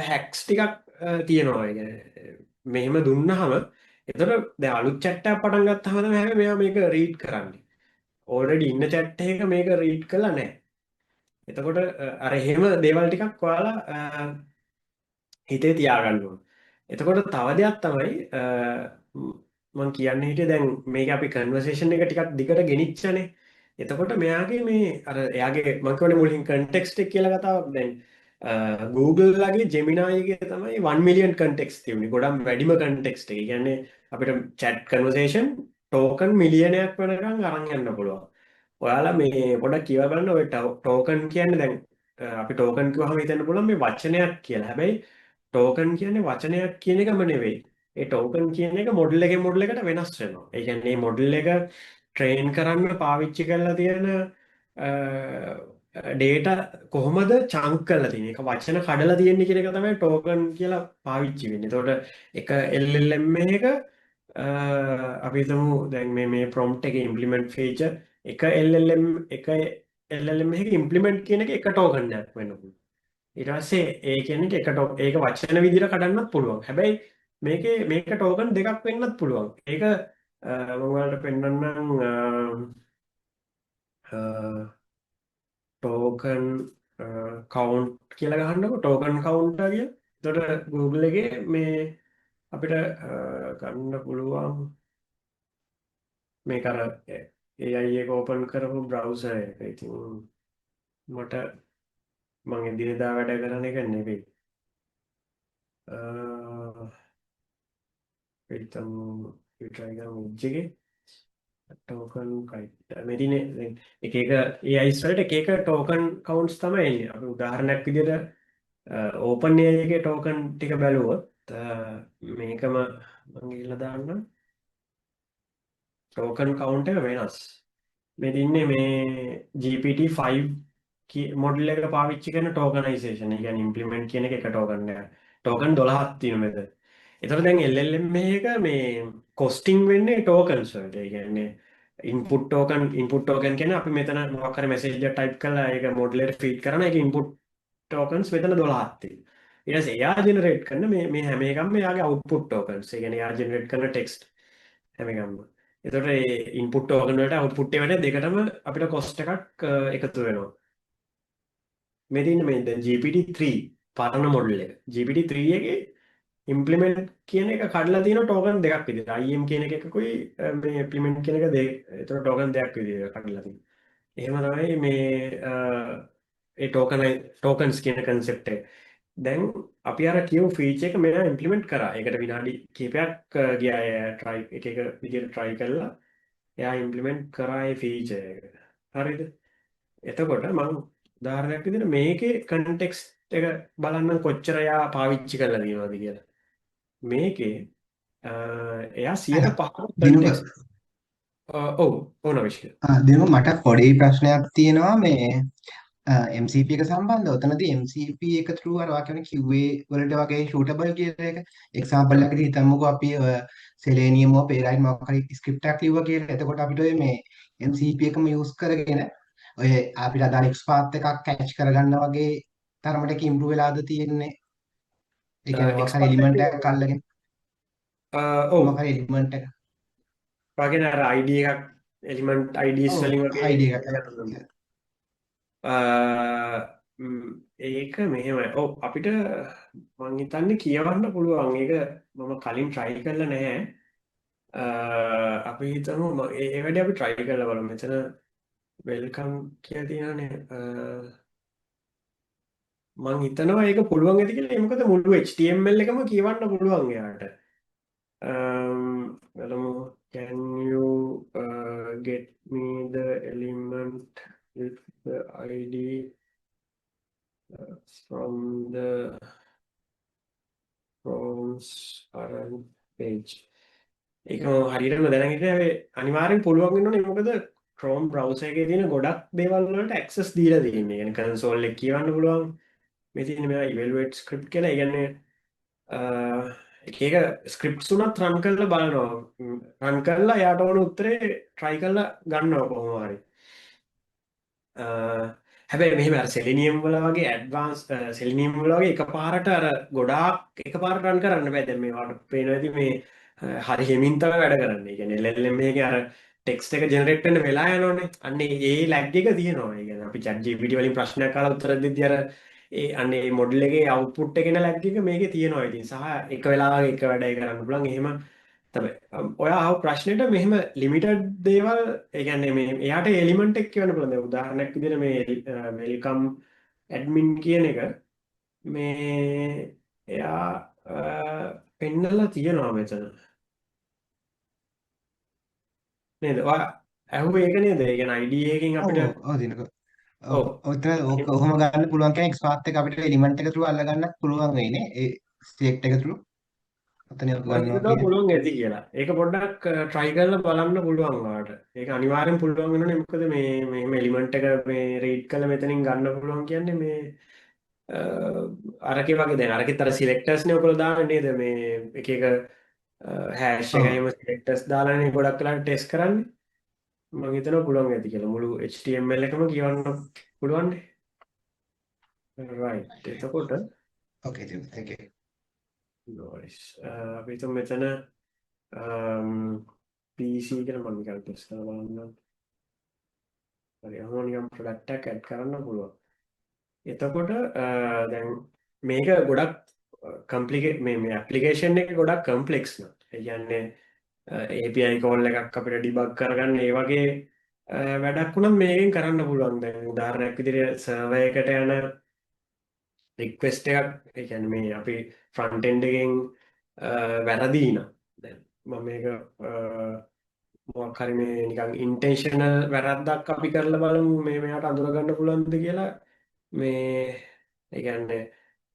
හැක්ස් ටිකක් තියෙනවා. ඒ කියන්නේ මෙහෙම දුන්නාම එතකොට දැන් අලුත් chat එකක් පටන් ගත්තාම තමයි හැබැයි මෙයා මේක රීඩ් කරන්නේ. already ඉන්න chat එකක මේක රීඩ් කරලා නැහැ. එතකොට අර එහෙම දේවල් ටිකක් ඔයාලා හිතේ තියාගන්න ඕන. එතකොට තව දෙයක් තමයි මම කියන්න හිටියේ දැන් මේක අපි කන්වර්සේෂන් එක ටිකක් දිගට ගෙනිච්චනේ. එතකොට මෙයාගේ මේ අර එයාගේ මම කියවනේ මුලින් කන්ටෙක්ස්ට් එක කියලා කතාවක් දැන් Google ලගේ Gemini එකේ තමයි 1 million context තියුනේ. ගොඩක් වැඩිම context එක. ඒ කියන්නේ අපිට chat conversation token මිලියනයක් වෙනකන් අරන් යන්න පුළුවන්. ඔයාලා මේ පොඩක් කියවා බලන්න ඔය token කියන්නේ දැන් අපි token කිව්වහම හිතන්න පුළුවන් මේ වචනයක් කියලා. හැබැයි token කියන්නේ වචනයක් කියන එකම නෙවෙයි. ඒ token කියන එක මොඩල් එකෙන් මොඩල් එකට වෙනස් වෙනවා. ඒ කියන්නේ මේ මොඩල් එක ට්‍රේන් කරන්න පාවිච්චි කරලා තියෙන ඩේටා කොහොමද චංක් කරලා තියෙන්නේ? ඒක වචන කඩලා තියෙන්නේ කියන එක තමයි token කියලා පාවිච්චි වෙන්නේ. එතකොට එක LLM එක අපි හිතමු දැන් මේ prompt එකේ implement feature එක LLM එකක implement කියන එක එක token එකක් වෙන්න පුළුවන්. ඊට පස්සේ ඒ කියන්නේ ඒක වචන විදිහට කඩන්නත් පුළුවන්. හැබැයි මේක token දෙකක් වෙන්නත් පුළුවන්. ඒක මම ඔයාලට පෙන්නන්නම් ටෝකන් කවුන්ට් කියලා ගහන්නකො ටෝකන් කවුන්ටර් කියලා. එතකොට Google එකේ මේ අපිට ගන්න පුළුවන් මේක අර AI එක ඕපන් කරපු බ්‍රවුසර් එක. ඉතින් මට මම එදිනෙදා වැඩ කරන එක නෙවෙයි. පිටම් try කරමු එකේ ටෝකන් කයිට් මෙදිනේ දැන් එක AIs වලට එක ටෝකන් කවුන්ට්ස් තමයි එන්නේ. අපි උදාහරණයක් විදිහට ඕපන් AI එකේ ටෝකන් ටික බැලුවොත් මේකම මම ගිහලා දාන්නම්. ටෝකන් කවුන්ට් එක වෙනස්. මේ දින්නේ මේ GPT-5 මොඩල් එක පාවිච්චි කරන ටෝකනයිසේෂන්. ඒ කියන්නේ ඉම්ප්ලිමන්ට් කියන එක ටෝකන් එක. ටෝකන් 12ක් තියෙනවා මෙතන. ඒතර දැන් LLM එක මේ කොස්ටිං වෙන්නේ ටෝකන්ස් වලට. ඒ කියන්නේ ඉන්පුට් ටෝකන් කියන්නේ අපි මෙතන මොකක් හරි මැසේජ් එකක් ටයිප් කරලා ඒක මොඩල් එකට ෆීඩ් කරන එක ඉන්පුට් ටෝකන්ස් මෙතන 12ක් තියෙනවා. ඊට පස්සේ එයා ජෙනරේට් කරන මේ හැම එකක්ම එයාගේ අවුට්පුට් ටෝකන්ස්. ඒ කියන්නේ එයා ජෙනරේට් කරන ටෙක්ස්ට් හැම එකක්ම. එතකොට මේ ඉන්පුට් ටෝකන් වලට අවුට්පුට් එකට දෙකටම අපිට කොස්ට් එකක් එකතු වෙනවා. මේ තියෙන මේ දැන් GPT-3 පරණ මොඩල් එක. GPT-3 එකේ ඉම්ප්ලිමන්ට් කියන එක කඩලා තියෙන ටෝකන් දෙකක් විදිහට. IM කියන එකකුයි මේ ඉම්ප්ලිමන්ට් කියන එක ඒතර ටෝකන් දෙකක් විදිහට කඩලා තියෙනවා. එහෙම තමයි මේ ඒ ටෝකන්ස් කියන කන්සෙප්ට් එක. දැන් අපි අර කියමු ෆීචර් එක මෙයා ඉම්ප්ලිමන්ට් කරා. ඒකට විනාඩි කිහිපයක් ගියා try එක විදිහට try කළා. එයා ඉම්ප්ලිමන්ට් කරා ඒ ෆීචර් එක. හරිද? එතකොට මම උදාහරණයක් විදිහට මේකේ කන්ටෙක්ස්ට් එක බලන්න කොච්චර එයා පාවිච්චි කරලා තියෙනවද කියලා. මේකේ එයා 105ක් දිනුක කන්ටෙක්ස්ට් ඔව් ඕනවිශ්ය. දිනුක මට පොඩි ප්‍රශ්නයක් තියෙනවා මේ MCP එක සම්බන්ධව. ඔතනදී MCP එක through අර වා කියන QA වලට වගේ shootable කියලා එක එක්සැම්පල් එකකට හිතමුකෝ අපි Selenium හෝ Playwright මොකක් හරි ස්ක්‍රිප්ට් එකක් ලිව්වා කියලා. එතකොට අපිට ඔය මේ MCP එකම use කරගෙන ඔය අපිට අදාළ XPath එකක් catch කරගන්න වගේ තරමට improve වෙලාද තියෙන්නේ. ඒ කියන්නේ මොකක් හරි element එකක් අල්ලගෙන ඔව් මොකක් හරි element එක වගේ අර ID එකක් එලිමන්ට් IDs ඔව් වලින් වගේ ID එකක් ගන්න. ඒක මෙහෙමයි. ඔව් අපිට මං හිතන්නේ කියවන්න පුළුවන්. ඒක මම කලින් try කරලා නැහැ. අපි හිතමු ඒ වැඩේ අපි try කරලා බලමු. මෙතන welcome කියලා තියෙනනේ. මං හිතනවා ඒක පුළුවන් ඇති කියලා. ඒ මොකද මුළු HTML එකම කියවන්න පුළුවන් එයාට. බලමු can you get me the element with the ID from the Chrome's current page. ඒක හරියටම දැනගෙන ඉතින් අනිවාර්යෙන් පුළුවන් වෙන්න ඕනේ. මොකද Chrome browser එකේ තියෙන ගොඩක් දේවල් වලට access දීලා තියෙන්නේ. يعني console එක කියවන්න පුළුවන්. මේ තියෙන මේ evaluate script කියලා. ඒ කියන්නේ එක ස්ක්‍රිප්ට්ස් උනත් රන් කරලා බලනවා. රන් කරලා එයාට ඕන උත්තරේ try කරලා ගන්නවා කොහොම හරි. හැබැයි මෙහෙම අර සෙලිනියම් වල වගේ ඇඩ්වාන්ස් සෙලිනියම් වල වගේ එකපාරට අර ගොඩාක් එකපාරට රන් කරන්න බෑ. දැන් මේවට පේනවා ඉතින් මේ හරි හිමින් තමයි වැඩ කරන්නේ. ඒ කියන්නේ LLM එකේ අර ටෙක්ස්ට් එක ජෙනරේට් වෙන්න වෙලා යනෝනේ. අන්න ඒ ලැග් එක තියෙනවා. ඒ කියන්නේ අපි chat GPT වලින් ප්‍රශ්නයක් අහලා උත්තර දෙද්දී අර අන්න ඒ මොඩල් එකේ අවුට්පුට් එකේ එන ලැග් එක මේකේ තියෙනවා. ඉතින් සහ එක වෙලාවක එක වැඩේ කරන්න පුළුවන්. එහෙම තමයි. ඔයා අහපු ප්‍රශ්නෙට මෙහෙම ලිමිටඩ් දේවල් ඒ කියන්නේ මේ එයාට එලිමන්ට් එක කියවන්න පුළුවන්. දැන් උදාහරණයක් විදිහට මේ වෙල්කම් ඇඩ්මින් කියන එක මේ එයා පෙන්නලා තියෙනවා මෙතන. නේද? ඔයා අහුවේ ඒක නේද? ඒ කියන්නේ ID එකකින් ඔව් අපිට ඔව් දිනක ඔව් ඔව් ඔතන ඕක ඔහොම ගන්න පුළුවන් කෙනෙක් ස්පාත් එක අපිට එලිමන්ට් එක through අල්ල ගන්නත් පුළුවන් වෙයිනේ ඒ ස්ටේට් එක through ඔතන ඔක ඔය ගන්නවා හිතනවා කියන්නේ පුළුවන් ඇති කියලා. ඒක පොඩ්ඩක් try කරලා බලන්න පුළුවන් වාට. ඒක අනිවාර්යෙන් පුළුවන් වෙනවනේ. මොකද මේ එලිමන්ට් එක මේ read කරලා මෙතනින් ගන්න පුළුවන් කියන්නේ මේ අරකේ වගේ දැන් අරකෙත් අර සිලෙක්ටර්ස් නේ ඔයගොල්ලෝ දාන්නේ නේද මේ එක එක හැෂ් එක ඔව් එහෙම සිලෙක්ටර්ස් දාලානේ ගොඩක් වෙලාවට ටෙස්ට් කරන්නේ මම හිතනවා පුළුවන් ඇති කියලා මුළු HTML එකම කියවන්න පුළුවන් නේ right එතකොට ඕකේ දිනක thank you noise අපි හිතමු මෙතන PC කියලා මම නිකන් ටෙස්ට් කරලා බලන්න හරි අහම නිකම් ප්‍රොඩක්ට් එකක් ඇඩ් කරන්න පුළුවන්. එතකොට දැන් මේක ගොඩක් කම්ප්ලිකේට් මේ ඇප්ලිකේෂන් එක ගොඩක් කම්ප්ලෙක්ස් න. ඒ කියන්නේ API කෝල් එකක් අපිට ඩිබග් කරගන්න ඒ වගේ වැඩක් වුණත් මේකෙන් කරන්න පුළුවන්. දැන් උදාහරණයක් විදිහට සර්වර් එකට යන රික්වෙස්ට් එකක් ඒ කියන්නේ මේ අපි ෆ්‍රන්ට් එන්ඩ් එකෙන් වැරදි නම් දැන් මම මේක මොකක් හරි මේ නිකන් ඉන්ටෙන්ෂනල් වැරද්දක් අපි කරලා බලමු මේ මෙයාට අඳුරගන්න පුළුවන්ද කියලා මේ ඒ කියන්නේ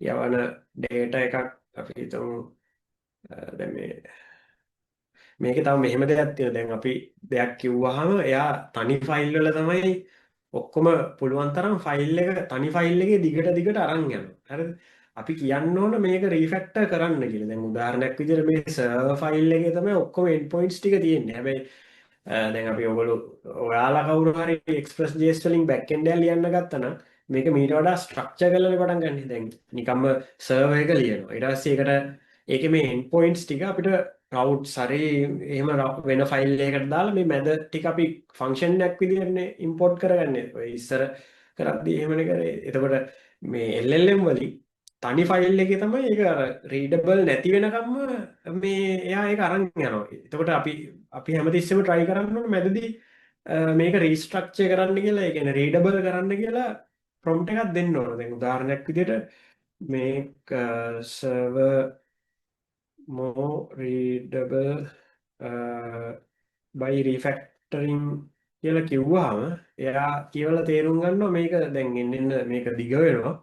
යවන ඩේටා එකක් අපි හිතමු දැන් මේකේ තව මෙහෙම දෙයක් තියෙනවා. දැන් අපි දෙයක් කිව්වහම එයා තනි ෆයිල් වල තමයි ඔක්කොම පුළුවන් තරම් ෆයිල් එක තනි ෆයිල් එකේ දිගට අරන් යනවා. හරිද? අපි කියන්න ඕන මේක රීෆැක්ටර් කරන්න කියලා. දැන් උදාහරණයක් විදිහට මේ සර්වර් ෆයිල් එකේ තමයි ඔක්කොම එන්ඩ් පොයින්ට්ස් ටික තියෙන්නේ. හැබැයි දැන් අපි ඔයාලා කවුරු හරි Express.js වලින් බෑක් එන්ඩ් එක ලියන්න ගත්තා නම් මේක මීට වඩා ස්ට්‍රක්චර් කරලා පටන් ගන්න. දැන් නිකම්ම සර්වර් එක ලියනවා. ඊට පස්සේ ඒකට ඒකේ මේ එන්ඩ් පොයින්ට්ස් ටික අපිට රවුට්ස් හරි එහෙම වෙන ෆයිල් එකකට දාලා මේ මැද ටික අපි ෆන්ක්ෂන් එකක් විදිහටනේ ඉම්පෝර්ට් කරගන්නේ. ඔය ඉස්සර කරද්දී එහෙමනේ කරේ. එතකොට මේ LLM වලින් තනි ෆයිල් එකේ තමයි ඒක අර රීඩබල් නැති වෙනකම්ම මේ එයා ඒක අරන් යනවා. එතකොට අපි හැමතිස්සෙම try කරන්න ඕනේ මැදදී මේක රීස්ට්‍රක්චර් කරන්න කියලා, ඒ කියන්නේ රීඩබල් කරන්න කියලා prompt එකක් දෙන්න ඕන. දැන් උදාහරණයක් විදිහට මේක server more readable by refactoring කියලා කිව්වහම එයා කියවලා තේරුම් ගන්නවා මේක දැන් එන්න මේක දිග වෙනවා.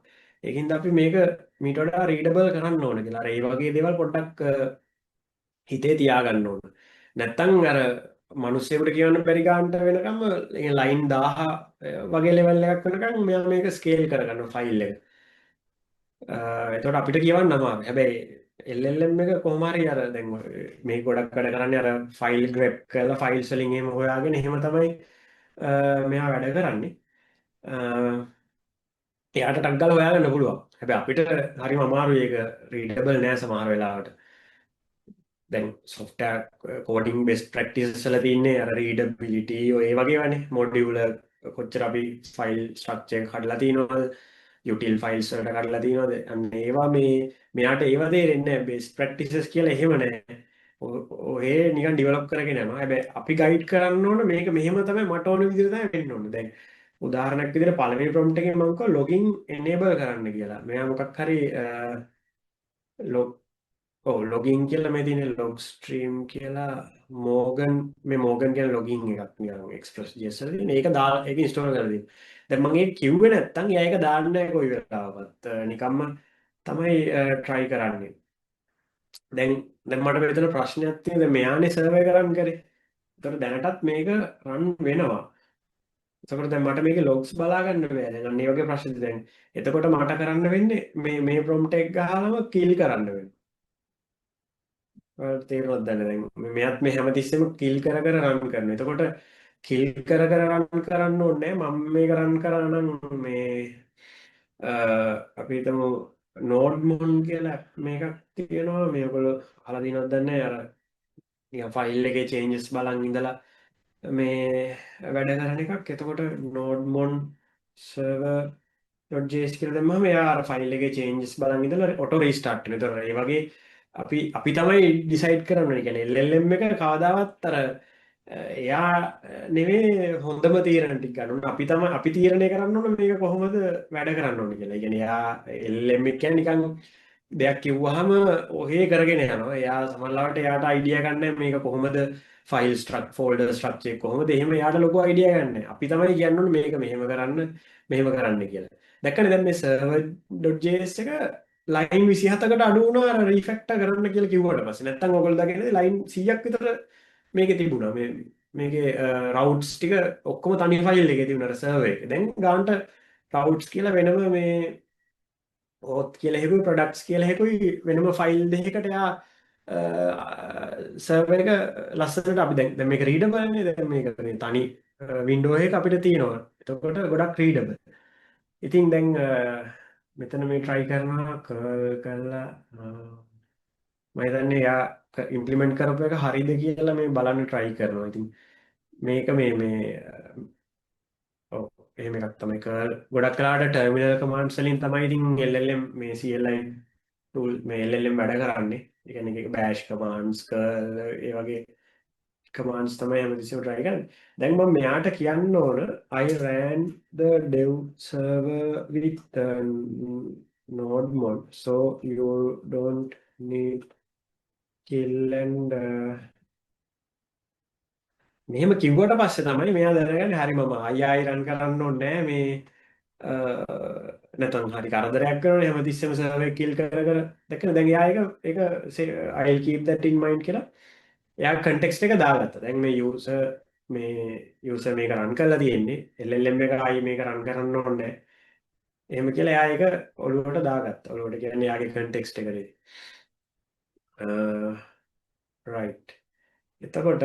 ඒකින්ද අපි මේක මීට වඩා රීඩබල් කරන්න ඕන කියලා. අර ඒ වගේ දේවල් පොඩ්ඩක් හිතේ තියාගන්න ඕන. නැත්තම් අර මිනිස්සුන්ට කියවන්න බැරි ගන්නට වෙනකම් ලයින් 1000 වගේ ලෙවල් එකක් වෙනකම් මෙයා මේක ස්කේල් කරගන්න ෆයිල් එක. එතකොට අපිට කියවන්න අමාරුයි. හැබැයි LLM එක කොහොම හරි අර දැන් මේ ගොඩක් වැඩ කරන්නේ අර ෆයිල් ග්‍රැබ් කරලා ෆයිල්ස් වලින් එහෙම හොයාගෙන එහෙම තමයි මෙයා වැඩ කරන්නේ. එයාට ටක් ගාලා හොයාගන්න පුළුවන්. හැබැයි අපිට හරිම අමාරුයි ඒක රීඩබල් නෑ සමහර වෙලාවට. දැන් software coding best practices වල තියෙන්නේ අර readability ඔය වගේ වනේ modular කොච්චර අපි ෆයිල් ස්ට්‍රක්චර් එක කඩලා තියෙනවද util files වලට කඩලා තියෙනවද අන්න ඒවා මෙයාට ඒවා තේරෙන්නේ නැහැ best practices කියලා එහෙම නැහැ ඔය නිකන් ඩෙවලොප් කරගෙන යනවා හැබැයි අපි ගයිඩ් කරන්න ඕන මේක මෙහෙම තමයි මට ඕන විදිහට තමයි වෙන්න ඕනේ දැන් උදාහරණයක් විදිහට පළවෙනි prompt එකේ මම කිව්වා login enable කරන්න කියලා මෙයා මොකක් හරි ලොගින් කියලා මේ තියෙන log stream කියලා මෝගන් කියන ලොගින් එකක් නිකන් Express.js වල තියෙන. ඒක ඒක ඉන්ස්ටෝල් කරලා තියෙනවා. දැන් මම ඒක කිව්වේ නැත්තම් එයා ඒක දාන්නේ නැහැ කොයි වෙලාවකත්. නිකම්ම තමයි try කරන්නේ. දැන් මට මෙතන ප්‍රශ්නයක් තියෙනවා. දැන් මෙයානේ සර්වර් එක රන් කරේ. ඒතකොට දැනටත් මේක රන් වෙනවා. එතකොට දැන් මට මේකේ logs බලා ගන්න බෑ. දැන් අන්න ඒ වගේ ප්‍රශ්නද දැන්. එතකොට මට කරන්න වෙන්නේ මේ prompt එක ගහලම kill කරන්න වෙනවා. තේරුණාද දැන් මෙයත් මේ හැමතිස්සෙම කිල් කර රන් කරනවා. එතකොට කිල් කර රන් කරන්න ඕනේ මම මේක රන් කරා නම් මේ අපි හිතමු නෝඩ්මොන් කියලා මේකක් තියෙනවා. මේගොල්ලෝ අහලා දිනවද දන්නේ අර නිකන් ෆයිල් එකේ චේන්ජස් බලන් ඉඳලා මේ වැඩ කරන එකක්. එතකොට නෝඩ්මොන් server.js කියලා දැම්මම එයා අර ෆයිල් එකේ චේන්ජස් බලන් ඉඳලා ඔටෝ රීස්ටාර්ට් වෙනවා. ඒතකොට ඒ වගේ අපි තමයි ඩිසයිඩ් කරන්න ඕනේ. කියන්නේ LLM එක කවදාවත් අර එයා නෙවෙයි හොඳම තීරණ ටික ගන්න ඕනේ. අපි තීරණය කරන්න ඕනේ මේක කොහොමද වැඩ කරන්න ඕනේ කියලා. ඒ කියන්නේ එයා LLM එක කියන්නේ නිකන් දෙයක් කිව්වහම ඔහේ කරගෙන යනවා. එයා සමහරවිට එයාට අයිඩියා ගන්න මේක කොහොමද ෆයිල් ෆෝල්ඩර් ස්ට්‍රක්චර් එක කොහොමද එහෙම එයාට ලොකු අයිඩියා ගන්න. අපි තමයි කියන්න ඕනේ මේක මෙහෙම කරන්න කියලා. දැක්කනේ දැන් මේ server.js එක ලයින් 27කට අඩු වුණා අර රීෆැක්ටර් කරන්න කියලා කිව්වට පස්සේ නැත්තම් ඔයගොල්ලෝ දකින්නේ ලයින් 100ක් විතර මේකේ තිබුණා මේකේ රවුට්ස් ටික ඔක්කොම තනි ෆයිල් එකේ තිබුණා අර සර්වර් එකේ දැන් ගානට රවුට්ස් කියලා වෙනම මේ ඕත් කියලා හේකුයි ප්‍රොඩක්ට්ස් කියලා හේකුයි වෙනම ෆයිල් දෙකකට යා සර්වර් එක ලස්සනට අපි දැන් මේක රීඩබල් නේ දැන් මේක තනි වින්ඩෝ එක අපිට තියෙනවා එතකොට ගොඩක් රීඩබල් ඉතින් දැන් මෙතන මේ try කරනවා curl කරලා මම හිතන්නේ යා ඉම්ප්ලිමන්ට් කරපු එක හරියද කියලා මේ බලන්න try කරනවා. ඉතින් මේක මේ ඔව් එහෙම එකක් තමයි කර්ල් ගොඩක් කලාට ටර්මිනල් කමාන්ඩ්ස් වලින් තමයි ඉතින් LLM මේ CLI ටූල් මේ LLM වැඩ කරන්නේ. ඒ කියන්නේ බෑෂ් කමාන්ඩ්ස් කර්ල් ඒ වගේ කමාන්ඩ්ස් තමයි හැමතිස්සෙම try කරන්නේ. දැන් මම මෙයාට කියන්න ඕන I ran the dev server with node mod so you don't need kill and මෙහෙම කිව්වට පස්සේ තමයි මෙයා දැනගන්නේ හරි මම ආයි රන් කරන්න ඕනේ නෑ මේ නැත්නම් හරි කරදරයක් කරනවා හැමතිස්සෙම සර්වර් එක කිල් කර දැක්කද දැන් එයා ඒක I'll keep that in mind කියලා එයා කන්ටෙක්ස්ට් එක දාගත්තා. දැන් මේ යූසර් මේක රන් කරලා තියෙන්නේ LLM එක ආයි මේක රන් කරන්න ඕනේ නෑ. එහෙම කියලා එයා ඒක ඔළුවට දාගත්තා. ඔළුවට කියන්නේ එයාගේ කන්ටෙක්ස්ට් එකේ. right. එතකොට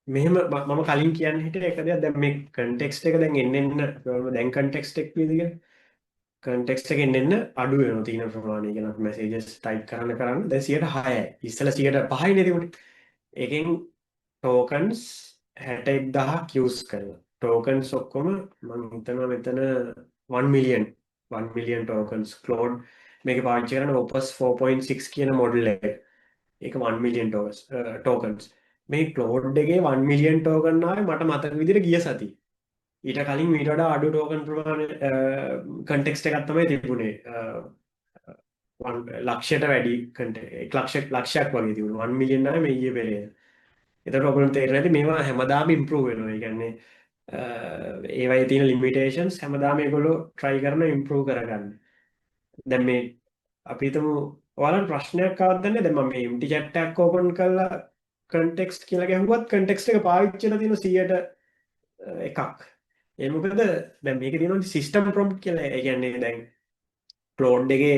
මෙහෙම මම කලින් කියන්න හිටිය එක දෙයක් දැන් මේ කන්ටෙක්ස්ට් එක දැන් එන්න දැන් කන්ටෙක්ස්ට් එක විදිහට කන්ටෙක්ස්ට් එකෙන් එන්න අඩු වෙනවා තියෙන ප්‍රමාණය කියන මැසේජස් ටයිප් කරන්න දැන් 106යි ඉස්සෙල්ලා 105යි නේ තිබුණේ ඒකෙන් ටෝකන්ස් 61000ක් යූස් කරනවා ටෝකන්ස් ඔක්කොම මම හිතනවා මෙතන 1 මිලියන් ටෝකන්ස් ක්ලෝඩ් මේක පාවිච්චි කරන Opus 4.6 කියන මොඩල් එක ඒක 1 මිලියන් ටෝකන්ස් මේ ක්ලෝඩ් එකේ 1 මිලියන් ටෝකන් ආවේ මට මතක විදිහට ගිය සතියේ ඊට කලින් මීට වඩා අඩු ටෝකන් ප්‍රමාණය කන්ටෙක්ස්ට් එකක් තමයි තිබුණේ ලක්ෂයට වැඩි ලක්ෂයක් වගේ තිබුණා 1 මිලියන් ආවේ මේ ඊයේ පෙරේද එතකොට ඔයගොල්ලෝ තේරෙන්නේ නැති මේවා හැමදාම ඉම්ප්‍රූව් වෙනවා ඒ කියන්නේ ඒවයේ තියෙන ලිමිටේෂන්ස් හැමදාම ඒගොල්ලෝ try කරන ඉම්ප්‍රූව් කරගන්න දැන් මේ අපි හිතමු ඔයාලට ප්‍රශ්නයක් ආවද දැන් මම මේ empty chat එකක් ඕපන් කරලා context කියලා ගැහුවත් context එක පාවිච්චි කරලා තියෙන 100ට එකක්. ඒ මොකද දැන් මේකේ තියෙනවා system prompt කියලා. ඒ කියන්නේ දැන් Claude එකේ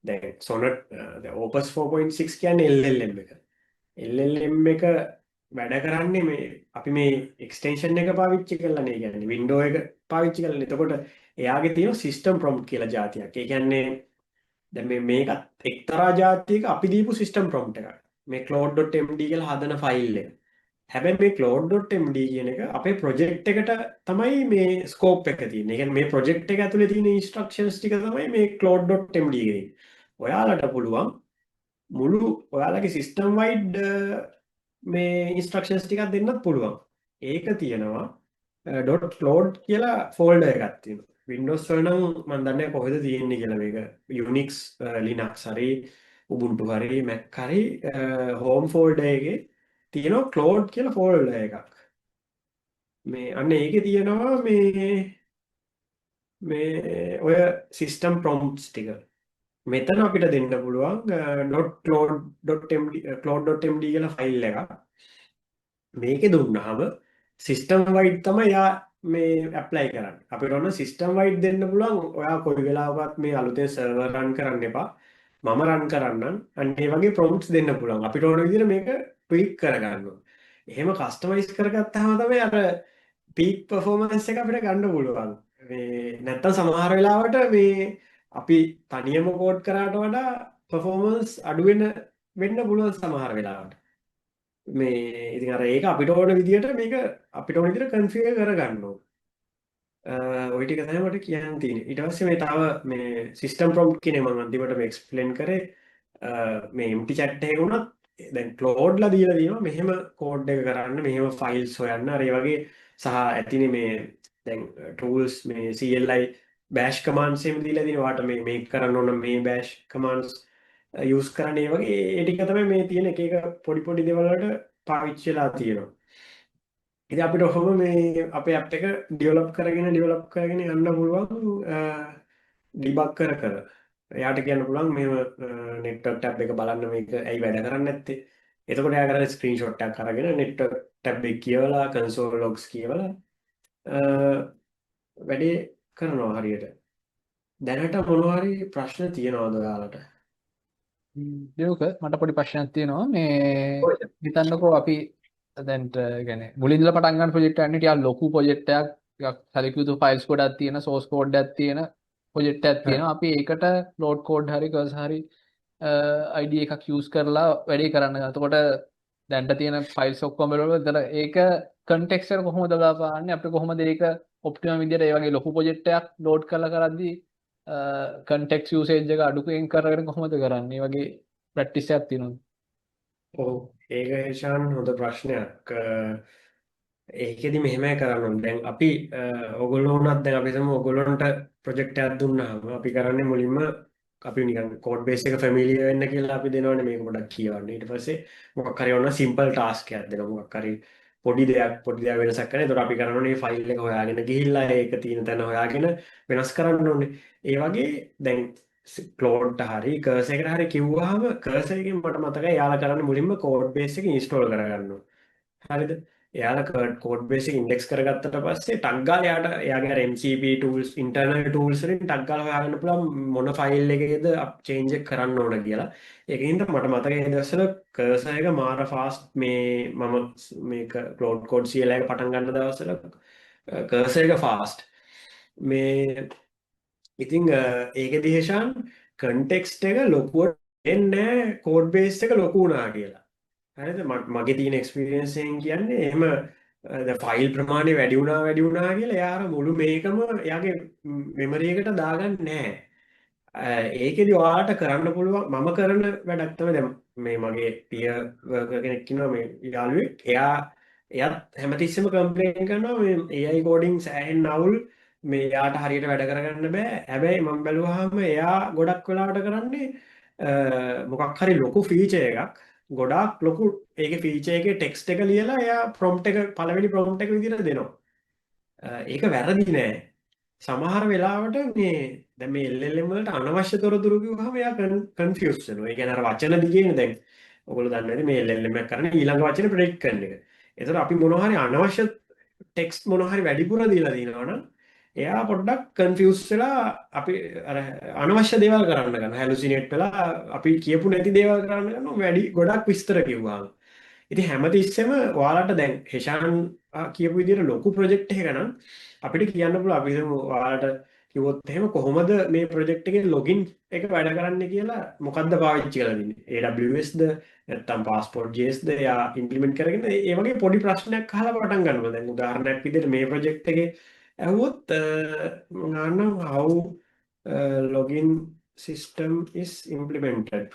දැන් Sonnet දැන් Opus 4.6 කියන්නේ LLM එක. LLM එක වැඩ කරන්නේ මේ අපි මේ extension එක පාවිච්චි කරලානේ. ඒ කියන්නේ window එක පාවිච්චි කරලානේ. එතකොට එයාගේ තියෙන system prompt කියලා જાතියක්. ඒ කියන්නේ දැන් මේකත් එක්තරා જાතියක අපි දීපු system prompt එකක්. මේ claude.md කියලා හදන ෆයිල් එක. හැබැයි මේ claude.md කියන එක අපේ project එකට තමයි මේ scope එක තියෙන්නේ. ඒ කියන්නේ මේ project එක ඇතුලේ තියෙන instructions ටික තමයි මේ claude.md එකේ. ඔයාලට පුළුවන් මුළු ඔයාලගේ system wide මේ instructions ටිකක් දෙන්නත් පුළුවන්. ඒක තියෙනවා .claude කියලා folder එකක් තියෙනවා. Windows වල නම් මම දන්නේ කොහෙද තියෙන්නේ කියලා මේක Unix Linux හරි Ubuntu හරි Mac හරි home folder එකේ තියෙනවා Claude කියලා folder එකක් මේ අන්න ඒකේ තියෙනවා මේ ඔය system prompts ටික මෙතන අපිට දෙන්න පුළුවන් .claude.md කියලා ෆයිල් එකක් මේකේ දුන්නාම system wide තමයි යා මේ ඇප්ලයි කරන්න අපිට ඕන සිස්ටම් වයිඩ් දෙන්න පුළුවන් ඔයා කොයි වෙලාවකත් මේ අලුතෙන් සර්වර් රන් කරන්න එපා මම රන් කරන්නම් අන්න ඒ වගේ ප්‍රොම්ප්ට්ස් දෙන්න පුළුවන් අපිට ඕන විදිහට මේක ට්වීක් කරගන්න එහෙම කස්ටමයිස් කරගත්තාම තමයි අර පීක් පර්ෆෝමන්ස් එක අපිට ගන්න පුළුවන් මේ නැත්තම් සමහර වෙලාවට මේ අපි තනියම කෝඩ් කරාට වඩා පර්ෆෝමන්ස් අඩු වෙන්න පුළුවන් සමහර වෙලාවට මේ ඉතින් අර ඒක අපිට ඕන විදිහට මේක අපිට ඕන විදිහට කන්ෆිගර් කරගන්න ඕන. ඔය ටික තමයි මට කියන්න තියෙන්නේ. ඊට පස්සේ මේ තව මේ සිස්ටම් ප්‍රොම්ප්ට් කියන්නේ මම අන්තිමට එක්ස්ප්ලেইন කරේ මේ empty chat එකේ වුණත් දැන් Claude-ලා දීලා තියෙනවා මෙහෙම කෝඩ් එක කරන්න මෙහෙම ෆයිල්ස් හොයන්න අර ඒ වගේ සහ ඇතිනේ මේ දැන් tools මේ CLI bash commands එහෙම දීලා තියෙනවා. වාට මේ මේක කරන්න ඕන මේ bash commands යූස් කරන්නේ ඒ වගේ ඒ ටික තමයි මේ තියෙන එක පොඩි දේවල් වලට පාවිච්චි වෙලා තියෙනවා. ඉතින් අපිට ඔහොම මේ අපේ app එක ඩෙවලොප් කරගෙන යන්න පුළුවන් ඩිබග් කර. එයාට කියන්න පුළුවන් මේව network tab එක බලන්න මේක ඇයි වැඩ කරන්නේ නැත්තේ. එතකොට එයා කරන්නේ ස්ක්‍රීන්ෂොට් එකක් අරගෙන network tab එක කියවලා console logs කියවලා වැඩේ කරනවා හරියට. දැනට මොනවා හරි ප්‍රශ්න තියෙනවද ඔයාලට? ඒක මට පොඩි ප්‍රශ්නයක් තියෙනවා මේ හිතන්නකෝ අපි දැන්ට ගැන මුලින්දල පටන් ගන්න ප්‍රොජෙක්ට් එකක් නේ ටිකක් ලොකු ප්‍රොජෙක්ට් එකක් ටිකක් සැලකියුතු ෆයිල්ස් ගොඩක් තියෙන සෝස් කෝඩ් එකක් තියෙන ප්‍රොජෙක්ට් එකක් තියෙනවා අපි ඒකට ලෝඩ් කෝඩ් හරි කර්ස් හරි ID එකක් යූස් කරලා වැඩේ කරන්න. එතකොට දැන්ට තියෙන ෆයිල්ස් ඔක්කොම බලුවොත් ඒක කන්ටෙක්ස්ට් එක කොහොමද දාපාන්නේ අපිට කොහොමද ඒක ඔප්ටිමම් විදියට ඒ වගේ ලොකු ප්‍රොජෙක්ට් එකක් ලෝඩ් කරලා කරද්දී කන්ටෙක්ස්ට් යූසේජ් එක අඩුකෙන් කරගෙන කොහොමද කරන්නේ? ඒ වගේ ප්‍රැක්ටිස් එකක් තියෙනවද? ඔව් ඒක ඊශාන් හොඳ ප්‍රශ්නයක්. ඒකෙදි මෙහෙමයි කරන්න ඕනේ. දැන් අපි ඔයගොල්ලෝ වුණත් දැන් අපි හිතමු ඔයගොල්ලන්ට ප්‍රොජෙක්ට් එකක් දුන්නාම අපි කරන්නේ මුලින්ම අපි නිකන් කෝඩ් බේස් එක ෆැමිලියර් වෙන්න කියලා අපි දෙනවනේ මේක පොඩ්ඩක් කියවන්න. ඊට පස්සේ මොකක් හරි ඔන්න සිම්පල් ටාස්ක් එකක් දෙනවා. මොකක් හරි පොඩි දෙයක් වෙනසක් කරන. ඒතකොට අපි කරන්න ඕනේ මේ ෆයිල් එක හොයාගෙන ගිහිල්ලා ඒක තියෙන තැන හොයාගෙන වෙනස් කරන්න ඕනේ. ඒ වගේ දැන් ක්ලෝඩ්ට හරි කර්සර් එකට හරි කිව්වහම කර්සර් එකෙන් මට මතකයි යාලා කරන්නේ මුලින්ම කෝඩ් බේස් එක ඉන්ස්ටෝල් කරගන්න ඕනේ. හරිද? එයාලා කෝඩ් බේස් එක ඉන්ඩෙක්ස් කරගත්තට පස්සේ ටග් ගාලා එයාගේ අර MCP tools internal tools වලින් ටග් ගාලා හොයාගන්න පුළුවන් මොන ෆයිල් එකේද චේන්ජ් එක කරන්න ඕන කියලා. ඒකින්ද මට මතකයි ඒ දවස්වල කර්සර් එක මාර ෆාස්ට් මම මේක ක්ලෝඩ් කෝඩ් CLI එක පටන් ගන්න දවස්වල කර්සර් එක ෆාස්ට්. ඉතින් ඒකෙදි හේෂාන් කන්ටෙක්ස්ට් එක ලොකුවට එන්නේ කෝඩ් බේස් එක ලොකු වුණා කියලා. හරිද? මගේ තියෙන එක්ස්පීරියන්ස් එකෙන් කියන්නේ එහෙම ෆයිල් ප්‍රමාණය වැඩි වුණා කියලා එයා අර මුළු මේකම එයාගේ මෙමරි එකට දාගන්නේ නැහැ. ඒකෙදි ඔයාලට කරන්න පුළුවන් මම කරන වැඩක් තමයි දැන් මේ මගේ පියර් වර්කර් කෙනෙක් ඉන්නවා මේ යාළුවෙක්. එයාත් හැමතිස්සෙම කම්ප්ලේන් කරනවා මේ AI කෝඩින් සෑහෙන අවුල් මේ එයාට හරියට වැඩ කරගන්න බෑ. හැබැයි මම බැලුවාම එයා ගොඩක් වෙලාවට කරන්නේ මොකක් හරි ලොකු ෆීචර් එකක් ගොඩාක් ලොකු ඒකේ ෆීචර් එකේ ටෙක්ස්ට් එක ලියලා එයා ප්‍රොම්ප්ට් එක පළවෙනි ප්‍රොම්ප්ට් එක විදිහට දෙනවා. ඒක වැරදි නෑ. සමහර වෙලාවට මේ දැන් මේ LLM වලට අනවශ්‍ය තොරතුරු කිව්වහම එයා කන්ෆියුස් වෙනවා. ඒ කියන්නේ අර වචන දිගේනේ දැන් ඔයගොල්ලෝ දන්නේ නැති මේ LLM එක කරන්නේ ඊළඟ වචනේ ප්‍රෙඩික්ට් කරන එක. ඒතර අපි මොනවා හරි අනවශ්‍ය ටෙක්ස්ට් මොනවා හරි වැඩිපුර දීලා දිනනවා නම් එයා පොඩ්ඩක් කන්ෆියුස් වෙලා අපි අර අනවශ්‍ය දේවල් කරන්න ගන්න හැලුසිනේට් වෙලා අපි කියපු නැති දේවල් කරන්න ගන්නවා වැඩි ගොඩක් විස්තර කිව්වහම. ඉතින් හැමතිස්සෙම ඔයාලට දැන් හෙෂාන් කියපු විදිහට ලොකු ප්‍රොජෙක්ට් එකක නම් අපිට කියන්න පුළුවන් අපි හිතමු ඔයාලට කිව්වොත් එහෙම කොහොමද මේ ප්‍රොජෙක්ට් එකේ ලොගින් එක වැඩ කරන්නේ කියලා මොකද්ද පාවිච්චි කරලා දෙන්නේ AWSද නැත්නම් passport.js ද එයා ඉම්ප්ලිමන්ට් කරගෙන ඒ වගේ පොඩි ප්‍රශ්නයක් අහලා පටන් ගන්නවා. දැන් උදාහරණයක් විදිහට මේ ප්‍රොජෙක්ට් එකේ ඇහුවොත් ගන්නම් how login system is implemented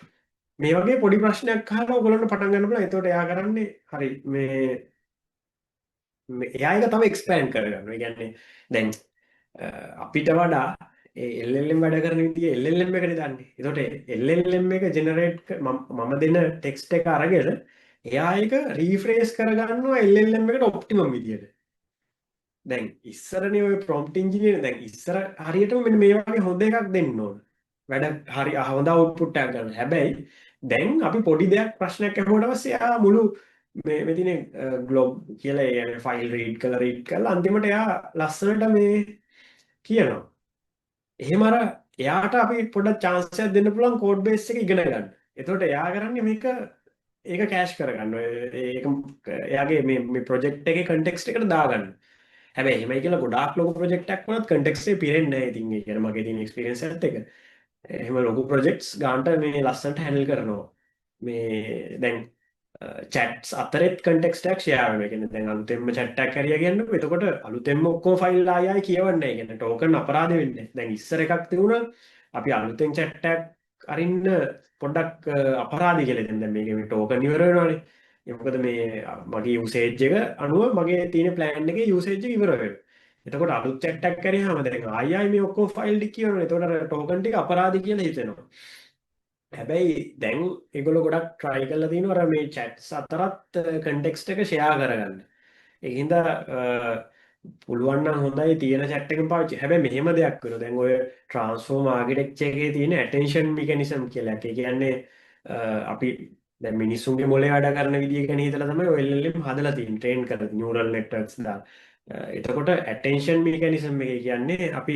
මේ වගේ පොඩි ප්‍රශ්නයක් අහලා ඔයගොල්ලන්ට පටන් ගන්න පුළුවන්. එතකොට එයා කරන්නේ හරි එයා එක තව එක්ස්පෑන්ඩ් කරගන්නවා. ඒ කියන්නේ දැන් අපිට වඩා ඒ LLM වැඩ කරන විදිය LLM එකනේ දන්නේ. එතකොට LLM එක ජෙනරේට් මම දෙන ටෙක්ස්ට් එක අරගෙන එයා ඒක රීෆ්‍රේස් කරගන්නවා LLM එකට ඔප්ටිමම් විදියට. දැන් ඉස්සරනේ ඔය ප්‍රොම්ප්ට් ඉන්ජිනියර් දැන් ඉස්සර හරියටම මෙන්න මේ වගේ හොඳ එකක් දෙන්න ඕන. වැඩ හරි හොඳ අවුට්පුට් එකක් ගන්න. හැබැයි දැන් අපි පොඩි දෙයක් ප්‍රශ්නයක් අහුවට පස්සේ එයා මුළු මේ තියෙන ග්ලොබ් කියලා ඒ ෆයිල් රීඩ් කරලා අන්තිමට එයා ලස්සනට මේ කියනවා. එහෙම අර එයාට අපි පොඩ්ඩක් chance එකක් දෙන්න පුළුවන් කෝඩ් බේස් එක ඉගෙන ගන්න. එතකොට එයා කරන්නේ මේක ඒක කෑෂ් කරගන්න. ඒක එයාගේ මේ ප්‍රොජෙක්ට් එකේ කන්ටෙක්ස්ට් එකට දාගන්න. හැබැයි එහෙමයි කියලා ගොඩාක් ලොකු ප්‍රොජෙක්ට් එකක් වුණත් කන්ටෙක්ස්ට් එක පිරෙන්නේ නැහැ. ඉතින් ඒ කියන්නේ මගේ තියෙන එක්ස්පීරියන්ස් එකත් එක. එහෙම ලොකු ප්‍රොජෙක්ට්ස් ගානට මේ ලස්සනට හැන්ඩල් කරනවා. මේ දැන් චැට්ස් අතරෙත් කන්ටෙක්ස්ට් එකක් ෂෙයා වෙනවා. ඒ කියන්නේ දැන් අලුතෙන්ම චැට් එකක් හරිය කියන්නකො. එතකොට අලුතෙන්ම ඔක්කොම ෆයිල් ආයෙ කියවන්නේ නැහැ. ඒ කියන්නේ ටෝකන් අපරාධ වෙන්නේ. දැන් ඉස්සර එකක් තිබුණා අපි අලුතෙන් චැට් එකක් අරින්න පොඩ්ඩක් අපරාධي කියලා. දැන් මේකේ මේ ටෝකන් ඉවර වෙනවානේ. ඒ මොකද මේ මගේ යූසේජ් එක අනුව මගේ තියෙන ප්ලෑන් එකේ යූසේජ් එක ඉවර වෙනවා. එතකොට අලුත් චැට් එකක් කරේහම දැන් ආයෙ මේ ඔක්කොම ෆයිල් ටික කියවනවා. එතකොට අර ටෝකන් ටික අපරාධي කියලා හිතෙනවා. හැබැයි දැන් ඒගොල්ලෝ ගොඩක් try කරලා තිනවා අර මේ chats අතරත් context එක share කරගන්න. ඒකින්ද පුළුවන් නම් හොඳයි තියෙන chat එකෙන් පාවිච්චි. හැබැයි මෙහෙම දෙයක් වෙනවා. දැන් ඔය transform architecture එකේ තියෙන attention mechanism කියලා. ඒ කියන්නේ අපි දැන් මිනිස්සුන්ගේ මොලේ වැඩ කරන විදිය ගැන හිතලා තමයි ඔය LLM හදලා තියෙන්නේ. train කරලා neural networks දාලා. එතකොට attention mechanism එක කියන්නේ අපි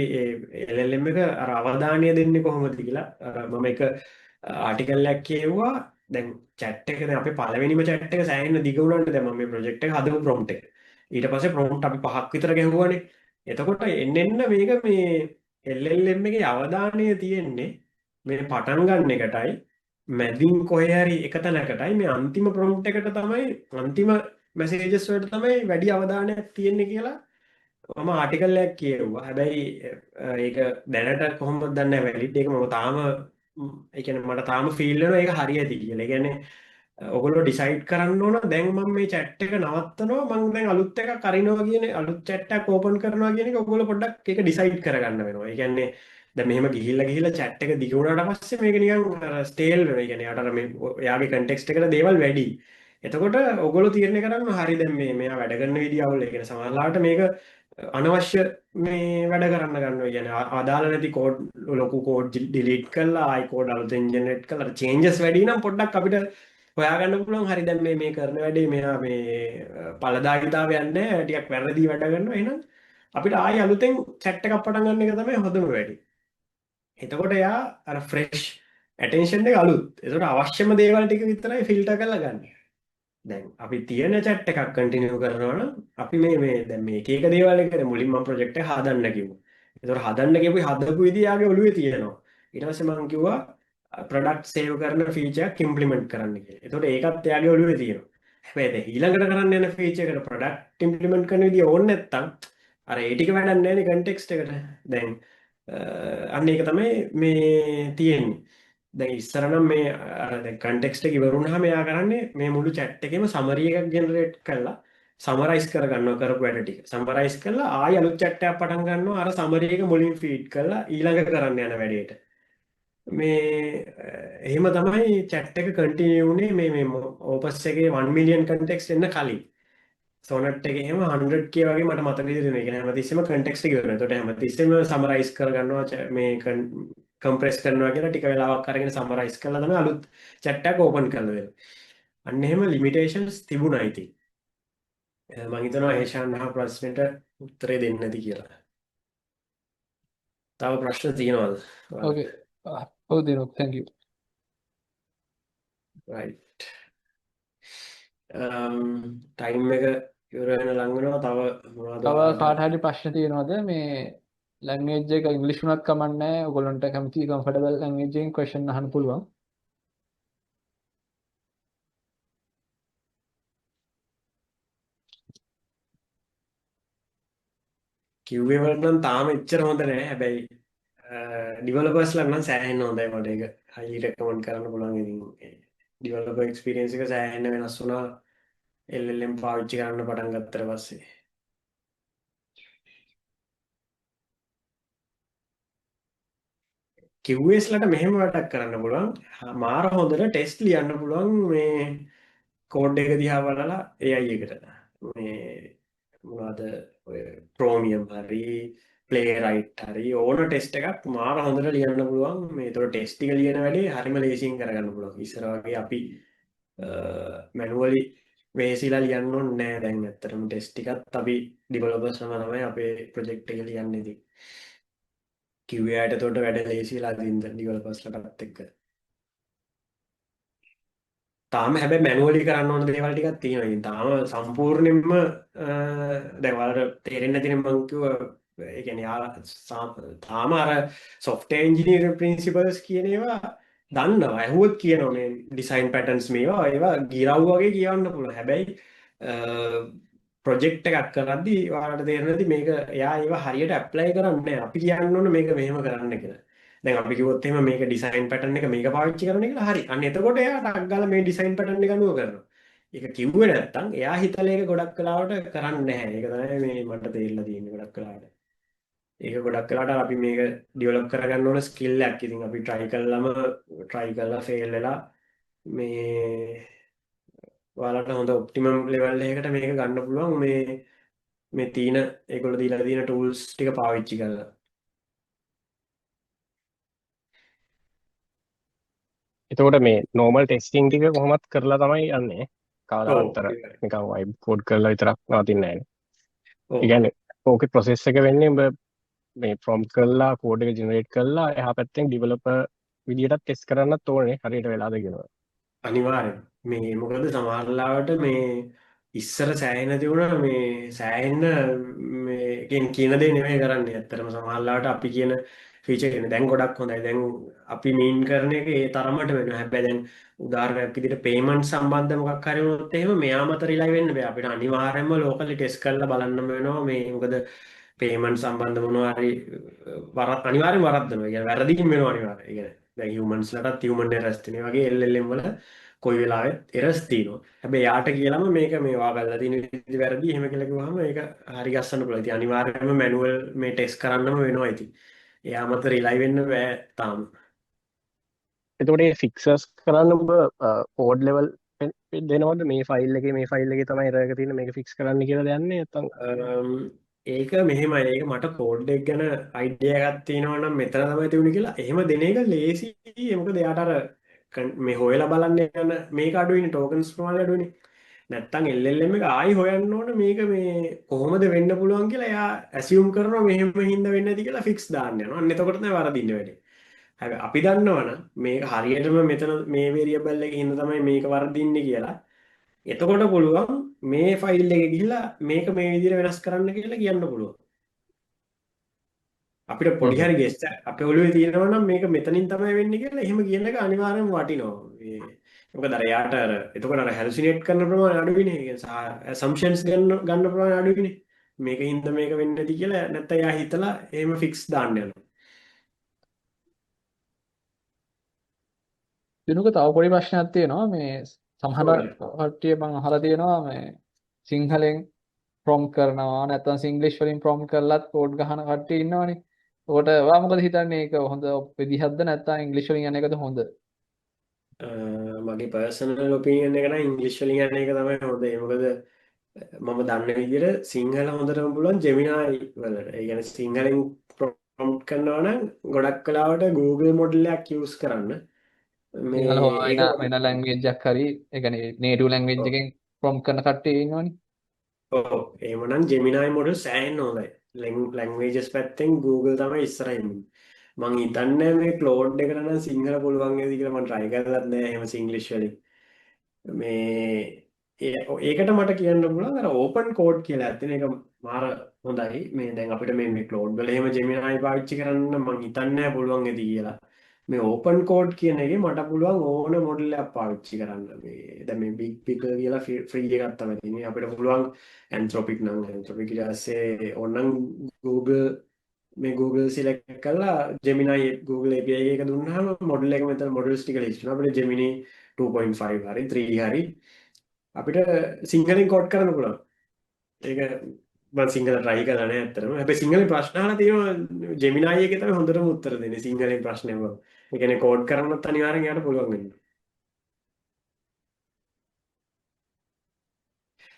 LLM එක අර අවධානය දෙන්නේ කොහොමද කියලා මම එක ආටිකල් එකක් කියවුවා. දැන් chat එක දැන් අපේ පළවෙනිම chat එක සෑහෙන දිග වුණානේ. දැන් මම මේ project එක හදපු prompt එක. ඊට පස්සේ prompt අපි 5ක් විතර ගැහුවානේ. එතකොට එන්න මේක මේ LLM එකේ අවධානය තියෙන්නේ මේ පටන් ගන්න එකටයි මැදින් කොහේ හරි එක තැනකටයි මේ අන්තිම ප්‍රොම්ප්ට් එකට තමයි අන්තිම මැසේජස් වලට තමයි වැඩි අවධානයක් තියෙන්නේ කියලා මම ආටිකල් එකක් කියෙව්වා. හැබැයි ඒක දැනට කොහොමද දන්නේ නැහැ වැලිඩ් ඒක මම තාම ඒ කියන්නේ මට තාම ෆීල් වෙනවා ඒක හරියද කියලා. ඒ කියන්නේ ඔගොල්ලෝ ඩිසයිඩ් කරන්න ඕන දැන් මම මේ chat එක නවත්තනවා මම දැන් අලුත් එකක් අරිනවා කියන අලුත් chat එකක් ඕපන් කරනවා කියන එක ඔගොල්ලෝ පොඩ්ඩක් ඒක ඩිසයිඩ් කරගන්න වෙනවා. ඒ කියන්නේ දැන් මෙහෙම ගිහිල්ලා chat එක දිග වුණාට පස්සේ මේක නිකන් ස්ටේල් වෙනවා. ඒ කියන්නේ යාට අර මේ එයාගේ කන්ටෙක්ස්ට් එකට දේවල් වැඩි. එතකොට ඔගොල්ලෝ තීරණය කරන්න හරි දැන් මේ මෙයා වැඩ කරන විදිය අවුල්. ඒ කියන්නේ සමහරවිට මේක අනවශ්‍ය මේ වැඩ කරන්න ගන්නවා. කියන්නේ අදාළ නැති කෝඩ් ලොකු කෝඩ් ඩිලීට් කරලා ආයි කෝඩ් අලුතෙන් ජෙනරේට් කරලා චේන්ජස් වැඩි නම් පොඩ්ඩක් අපිට හොයාගන්න පුළුවන්. හරි දැන් මේ කරන වැඩේ මෙයා මේ ඵලදායීතාවයක් නැහැ ටිකක් වැරදි වැඩ කරනවා. එහෙනම් අපිට ආයි අලුතෙන් chat එකක් පටන් ගන්න එක තමයි හොඳම වැඩේ. එතකොට එයා අර ෆ්‍රෙෂ් ඇටෙන්ෂන් එක අලුත්. ඒකට අවශ්‍යම දේවල් ටික විතරයි ෆිල්ටර් කරලා ගන්න. දැන් අපි තියෙන chat එකක් කන්ටිනියු කරනවා නම් අපි මේ දැන් මේ එක දේවල් එක මුලින් මම ප්‍රොජෙක්ට් එක හදන්න කිව්වා. ඒතකොට හදන්න කියපු හදපු විදිය යාගේ ඔළුවේ තියෙනවා. ඊට පස්සේ මම කිව්වා ප්‍රොඩක්ට් සේව් කරන ෆීචර් එකක් ඉම්ප්ලිමන්ට් කරන්න කියලා. ඒතකොට ඒකත් එයාගේ ඔළුවේ තියෙනවා. හැබැයි දැන් ඊළඟට කරන්න යන ෆීචර් එකට ප්‍රොඩක්ට් ඉම්ප්ලිමන්ට් කරන විදිය ඕනේ නැත්තම් අර ඒ ටික වැඩක් නැහැ නේ කන්ටෙක්ස්ට් එකට. දැන් අන්න ඒක තමයි මේ තියෙන්නේ. දැන් ඉස්සර නම් මේ අර දැන් කන්ටෙක්ස්ට් එක ඉවර වුණාම එයා කරන්නේ මේ මුළු chat එකේම සමරි එකක් ජෙනරේට් කරලා සමරයිස් කරගන්නවා කරපු වැඩ ටික. සමරයිස් කරලා ආයෙ අලුත් chat එකක් පටන් ගන්නවා අර සමරි එක මුලින් ෆීඩ් කරලා ඊළඟ කරන්න යන වැඩේට. මේ එහෙම තමයි chat එක කන්ටිනියු වුණේ මේ ඕපස් එකේ 1 මිලියන් කන්ටෙක්ස්ට් එන්න කලින්. සෝනට් එකේ එහෙම 100k වගේ මට මතක විදිහට තියෙනවා. ඒ කියන්නේ හැමතිස්සෙම කන්ටෙක්ස්ට් එක ඉවරයි. ඒකට හැමතිස්සෙම සමරයිස් කරගන්නවා මේ කම්ප්‍රෙස් කරනවා කියලා ටික වෙලාවක් අරගෙන සමරයිස් කරලා තමයි අලුත් chat එකක් ඕපන් කරන්න වෙන්නේ. අන්න එහෙම ලිමිටේෂන්ස් තිබුණා ඉතින්. මම හිතනවා ඒෂාන් අහ ප්‍රශ්නෙට උත්තරේ දෙන්න නැති කියලා. තව ප්‍රශ්න තියෙනවද? ඕකේ. ඔව් දිනුක් thank you. right. ටයිම් එක ඉවර වෙන ලඟ වෙනවා. තව මොනවද? තව කාට හරි ප්‍රශ්න තියෙනවද මේ ලැන්ග්වේජ් එක ඉංග්‍රීසි වුණත් කමක් නැහැ. ඔයගොල්ලන්ට කැමති කම්ෆර්ටබල් ලැන්ග්වේජ් එකෙන් ක්වෙස්චන් අහන්න පුළුවන්. QA වලට නම් තාම එච්චර හොඳ නෑ. හැබැයි ඩිවෙලොපර්ස්ලා නම් සෑහෙන්න හොඳයි. මට ඒක highly recommend කරන්න පුළුවන්. ඉතින් ඩිවෙලොපර් එක්ස්පීරියන්ස් එක සෑහෙන්න වෙනස් වුණා LLM පාවිච්චි කරන්න පටන් ගත්තට පස්සේ. QAs ලට මෙහෙම වැඩක් කරන්න පුළුවන්. මාර හොඳට ටෙස්ට් ලියන්න පුළුවන් මේ කෝඩ් එක දිහා බලලා AI එකට. මේ මොනවද ඔය Chromium හරි Playwright හරි ඕන ටෙස්ට් එකක් මාර හොඳට ලියන්න පුළුවන්. මේ ඒතකොට ටෙස්ට් ටික ලියන වැඩේ හරිම ලේසියෙන් කරගන්න පුළුවන්. ඉස්සර වගේ අපි මැනුවලි වෙහෙසිලා ලියන්න ඕනේ නෑ. දැන් ඇත්තටම ටෙස්ට් ටිකත් අපි ඩිවෙලොපර්ස් නම තමයි අපේ ප්‍රොජෙක්ට් එක ලියන්නේ ඉතින්. QA ට එතකොට වැඩ ලේසිලා දින්ද ඩිවෙලොපර්ස්ලටත් එක්ක. තාම හැබැයි මැනුවලි කරන්න ඕන දේවල් ටිකක් තියෙනවා. ඉතින් තාම සම්පූර්ණයෙන්ම දැන් ඔයාලට තේරෙන්නේ නැති නේ මම කිව්ව ඒ කියන්නේ තාම අර software engineering principles කියන ඒවා දන්නවා. ඇහුවොත් කියනවා මේ design patterns ඒවා ගිරව් වගේ කියවන්න පුළුවන්. හැබැයි ප්‍රොජෙක්ට් එකක් කරද්දී ඔයාලට තේරෙන්නේ මේක එයා ඒවා හරියට ඇප්ලයි කරන්නේ නැහැ. අපි කියන්න ඕනේ මේක මෙහෙම කරන්න කියලා. දැන් අපි කිව්වොත් එහෙම මේක ඩිසයින් පැටර්න් එක මේක පාවිච්චි කරන්න කියලා හරි. අන්න එතකොට එයා ටක් ගාලා මේ ඩිසයින් පැටර්න් එක අනුව කරනවා. ඒක කිව්වේ නැත්තම් එයා හිතලා ඒක ගොඩක් වෙලාවට කරන්නේ නැහැ. ඒක තමයි මේ මට තේරිලා තියෙන්නේ ගොඩක් වෙලාවට. ඒක ගොඩක් වෙලාවට අපි මේක ඩෙවලොප් කරගන්න ඕන ස්කිල් එකක්. ඉතින් අපි try කළා ෆේල් වෙලා මේ ඔයාලට හොඳ ඔප්ටිමම් ලෙවල් එකකට මේක ගන්න පුළුවන් මේ තීන ඒගොල්ලෝ දීලා තියෙන ටූල්ස් ටික පාවිච්චි කරලා. එතකොට මේ normal testing ටික කොහොමත් කරලා තමයි යන්නේ. ඔව් කාලාන්තර නිකන් වයිබ් කෝඩ් කරලා විතරක් නවතින්නේ නැහැ. ඔව් ඒ කියන්නේ ඕකේ process එක වෙන්නේ උඹ මේ prompt කරලා කෝඩ් එක generate කරලා එහා පැත්තෙන් developer විදියටත් test කරන්නත් ඕනේ හරියට වෙලාද කියනවා. අනිවාර්යෙන් මේ මොකද සමහරලාවට මේ ඉස්සර සෑහෙන තිබුණා මේ සෑහෙන්න මේ කියන දේ නෙමෙයි කරන්නේ. ඇත්තටම සමහරලාවට අපි කියන ෆීචර් එක දැන් ගොඩක් හොඳයි. දැන් අපි මීන් කරන එක ඒ තරමට වෙනවා. හැබැයි දැන් උදාහරණයක් විදිහට පේමන්ට් සම්බන්ධ මොකක් හරි වුණොත් එහෙම මෙයා මත රිලයි වෙන්න බෑ. අපිට අනිවාර්යයෙන්ම ලෝකලි ටෙස්ට් කරලා බලන්න වෙනවා. මේ මොකද පේමන්ට් සම්බන්ධ මොනවා හරි අනිවාර්යෙන් වරද්දනවා. ඒ කියන්නේ වැරදිකින් වෙනවා අනිවාර්යෙන්. ඒ කියන්නේ දැන් humans-ලටත් human errors තියෙනවා. ඒ වගේ LLM වල කොයි වෙලාවෙත් errors තියෙනවා. හැබැයි යාට කියලාම මේක මේ වාගල්ලා තියෙන විදිහ වැරදි එහෙම කියලා කිව්වහම ඒක හරි ගස්සන්න පුළුවන්. ඉතින් අනිවාර්යයෙන්ම මැනුවල් මේ ටෙස්ට් කරන්නම වෙනවා ඉතින්. එයා මත රිලයි වෙන්න බෑ තාම. එතකොට ඒ ෆික්සර්ස් කරන්න ඔබ කෝඩ් ලෙවල් දෙනවද මේ ෆයිල් එකේ තමයි error එක තියෙන මේක ෆික්ස් කරන්න කියලා දෙන්නේ නැත්නම් ඒක මෙහෙමයි. ඒක මට කෝඩ් එක ගැන අයිඩියා එකක් තියෙනවා නම් මෙතන තමයි තියුනේ කියලා එහෙම දෙන එක ලේසි. මොකද එයාට අර මේ හොයලා බලන්න යන මේක අඩුයිනේ ටෝකන්ස් ප්‍රමාණය අඩුයිනේ. නැත්තම් LLM එක ආයි හොයන්න ඕන මේක මේ කොහොමද වෙන්න පුළුවන් කියලා එයා ඇසියුම් කරනවා මෙහෙම හින්දා වෙන්නේ නැති කියලා ෆික්ස් දාන්න යනවා. අන්න එතකොට තමයි වරදින්නේ වැඩේ. හැබැයි අපි දන්නවනම් මේක හරියටම මෙතන මේ වේරියබල් එකේ හින්දා තමයි මේක වරදින්නේ කියලා. එතකොට පුළුවන් මේ ෆයිල් එකේ ගිහිල්ලා මේක මේ විදිහට වෙනස් කරන්න කියලා කියන්න පුළුවන්. අපිට පොඩි හරි ගෙස් අපේ ඔළුවේ තියෙනවා නම් මේක මෙතනින් තමයි වෙන්නේ කියලා එහෙම කියන එක අනිවාර්යෙන්ම වටිනවා. මොකද අර යාට අර එතකොට අර හැලුසිනේට් කරන ප්‍රමාණය අඩුයිනේ. ඒ කියන්නේ assumptions ගන්න ප්‍රමාණය අඩුයිනේ. මේකින්ද මේක වෙන්නේ නැති කියලා නැත්නම් යා හිතලා එහෙම ෆික්ස් දාන්න යනවා. දිනුක තව පොඩි ප්‍රශ්නයක් තියෙනවා මේ සමහර කට්ටිය මම අහලා තියෙනවා මේ සිංහලෙන් ප්‍රොම්ප්ට් කරනවා නැත්නම් සිංග්ලිෂ් වලින් ප්‍රොම්ප්ට් කරලත් කෝඩ් ගහන කට්ටිය ඉන්නවනේ. ඒකට ඔයා මොකද හිතන්නේ ඒක හොඳ විදිහක්ද නැත්නම් ඉංග්‍රීසි වලින් යන එකද හොඳ? මගේ පර්සනල් ඔපිනියන් එක නම් ඉංග්‍රීසි වලින් යන එක තමයි හොඳ. මොකද මම දන්න විදිහට සිංහල හොඳටම පුළුවන් ජෙමිනායි වලට. ඒ කියන්නේ සිංහලෙන් ප්‍රොම්ප්ට් කරනවා නම් ගොඩක් වෙලාවට Google මොඩල් එකක් යූස් කරන්න. සිංහල හෝ මේ ඒක වෙන ලැන්ග්වේජ් එකක් හරි ඒ කියන්නේ නේටිව් ලැන්ග්වේජ් එකෙන් ප්‍රොම්ප්ට් කරන කට්ටිය ඉන්නවනේ. ඔව් එහෙමනම් ජෙමිනායි මොඩල් සෑහෙන්න හොඳයි. ලැන්ග්වේජස් පැත්තෙන් Google තමයි ඉස්සරහින් ඉන්නේ. මං හිතන්නේ මේ ක්ලෝඩ් එකට නම් සිංහල පුළුවන් වේවි කියලා මම try කරලත් නෑ එහෙම සිංග්ලිෂ් වලින්. ඒකට මට කියන්න පුළුවන් අර ඕපන් කෝඩ් කියලා ඇත්තනේ ඒක මාර හොඳයි. මේ දැන් අපිට මේ ක්ලෝඩ් වල එහෙම ජෙමිනායි පාවිච්චි කරන්න මං හිතන්නේ නෑ පුළුවන් ඇති කියලා. මේ ඕපන් කෝඩ් කියන එකේ මට පුළුවන් ඕන මොඩල් එකක් පාවිච්චි කරන්න. මේ දැන් මේ බිග් පිකල් කියලා ෆ්‍රී එකක් තමයි තියෙන්නේ. අපිට පුළුවන් ඇන්ත්‍රොපික් නම් ඇන්ත්‍රොපික් ඊට පස්සේ ඕනනම් Google සිලෙක්ට් කරලා Gemini Google API එක දුන්නාම මොඩල් එක මෙතන මොඩල්ස් ටික ලිස්ට් වෙනවා. අපිට Gemini 2.5 හරි 3 හරි අපිට සිංහලෙන් කෝඩ් කරන්න පුළුවන්. ඒක මම සිංහල try කරලා නැහැ ඇත්තටම. හැබැයි සිංහලෙන් ප්‍රශ්න අහලා තියෙනවා Gemini එකේ තමයි හොඳටම උත්තර දෙන්නේ සිංහලෙන් ප්‍රශ්නයම. ඒ කියන්නේ කෝඩ් කරන්නත් අනිවාර්යෙන් යාට පුළුවන් වෙනවා.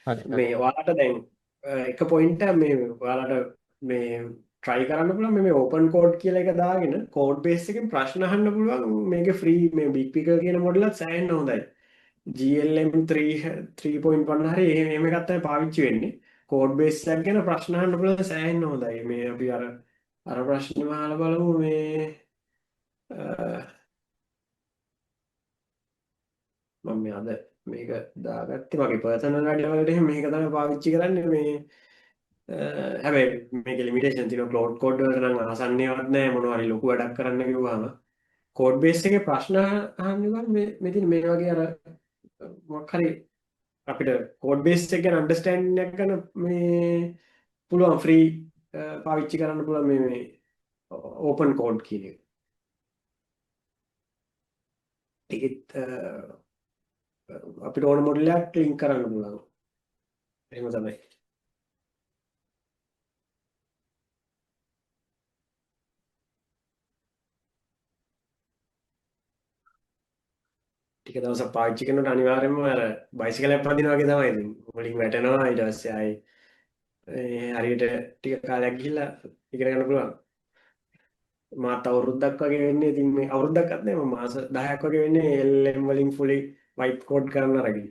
හරි. මේ ඔයාලට දැන් එක පොයින්ට් එක මේ ඔයාලට මේ try කරන්න පුළුවන් මේ ඕපන් කෝඩ් කියලා එක දාගෙන කෝඩ් බේස් එකෙන් ප්‍රශ්න අහන්න පුළුවන්. මේකේ ෆ්‍රී මේ බිග් පිකල් කියන මොඩලත් සෑහෙන්න හොඳයි. GLM 3.1 හරි එහෙම එකක් තමයි පාවිච්චි වෙන්නේ. කෝඩ් බේස් එකක් ගැන ප්‍රශ්න අහන්න පුළුවන් සෑහෙන්න හොඳයි. මේ අපි අර ප්‍රශ්නෙම අහලා බලමු මේ මම මේ අද මේක දාගත්තේ මගේ පර්සනල් වැඩ වලට එහෙම මේක තමයි පාවිච්චි කරන්නේ මේ හැබැයි මේකේ ලිමිටේෂන් තියෙනවා ක්ලෝඩ් කෝඩ් වලට නම් ආසන්නේවත් නැහැ මොනවා හරි ලොකු වැඩක් කරන්න කිව්වම කෝඩ් බේස් එකේ ප්‍රශ්න අහන්න ගමන් මෙතන මේ වගේ අර මොකක් හරි අපිට කෝඩ් බේස් එක ගැන අන්ඩර්ස්ටෑන්ඩින් එකක් ගන්න මේ පුළුවන් ෆ්‍රී පාවිච්චි කරන්න පුළුවන් මේ ඕපන් කෝඩ් කියන එක. ඒකත් අපිට ඕන මොඩල් එකක් ලින්ක් කරන්න පුළුවන්. එහෙම තමයි. ටික දවසක් පාවිච්චි කරනකොට අනිවාර්යයෙන්ම අර බයිසිකලයක් පදිනවා වගේ තමයි ඉතින්. මුලින් වැටෙනවා ඊට පස්සේ ආයි හරියට ටික කාලයක් ගිහිල්ලා ඉගෙන ගන්න පුළුවන්. මාත් අවුරුද්දක් වගේ වෙන්නේ ඉතින් මේ අවුරුද්දක්වත් නෙමෙයි මාස 10ක් වගේ වෙන්නේ LLM වලින් ෆුලි වයිට් කෝඩ් කරන්න අරගෙන.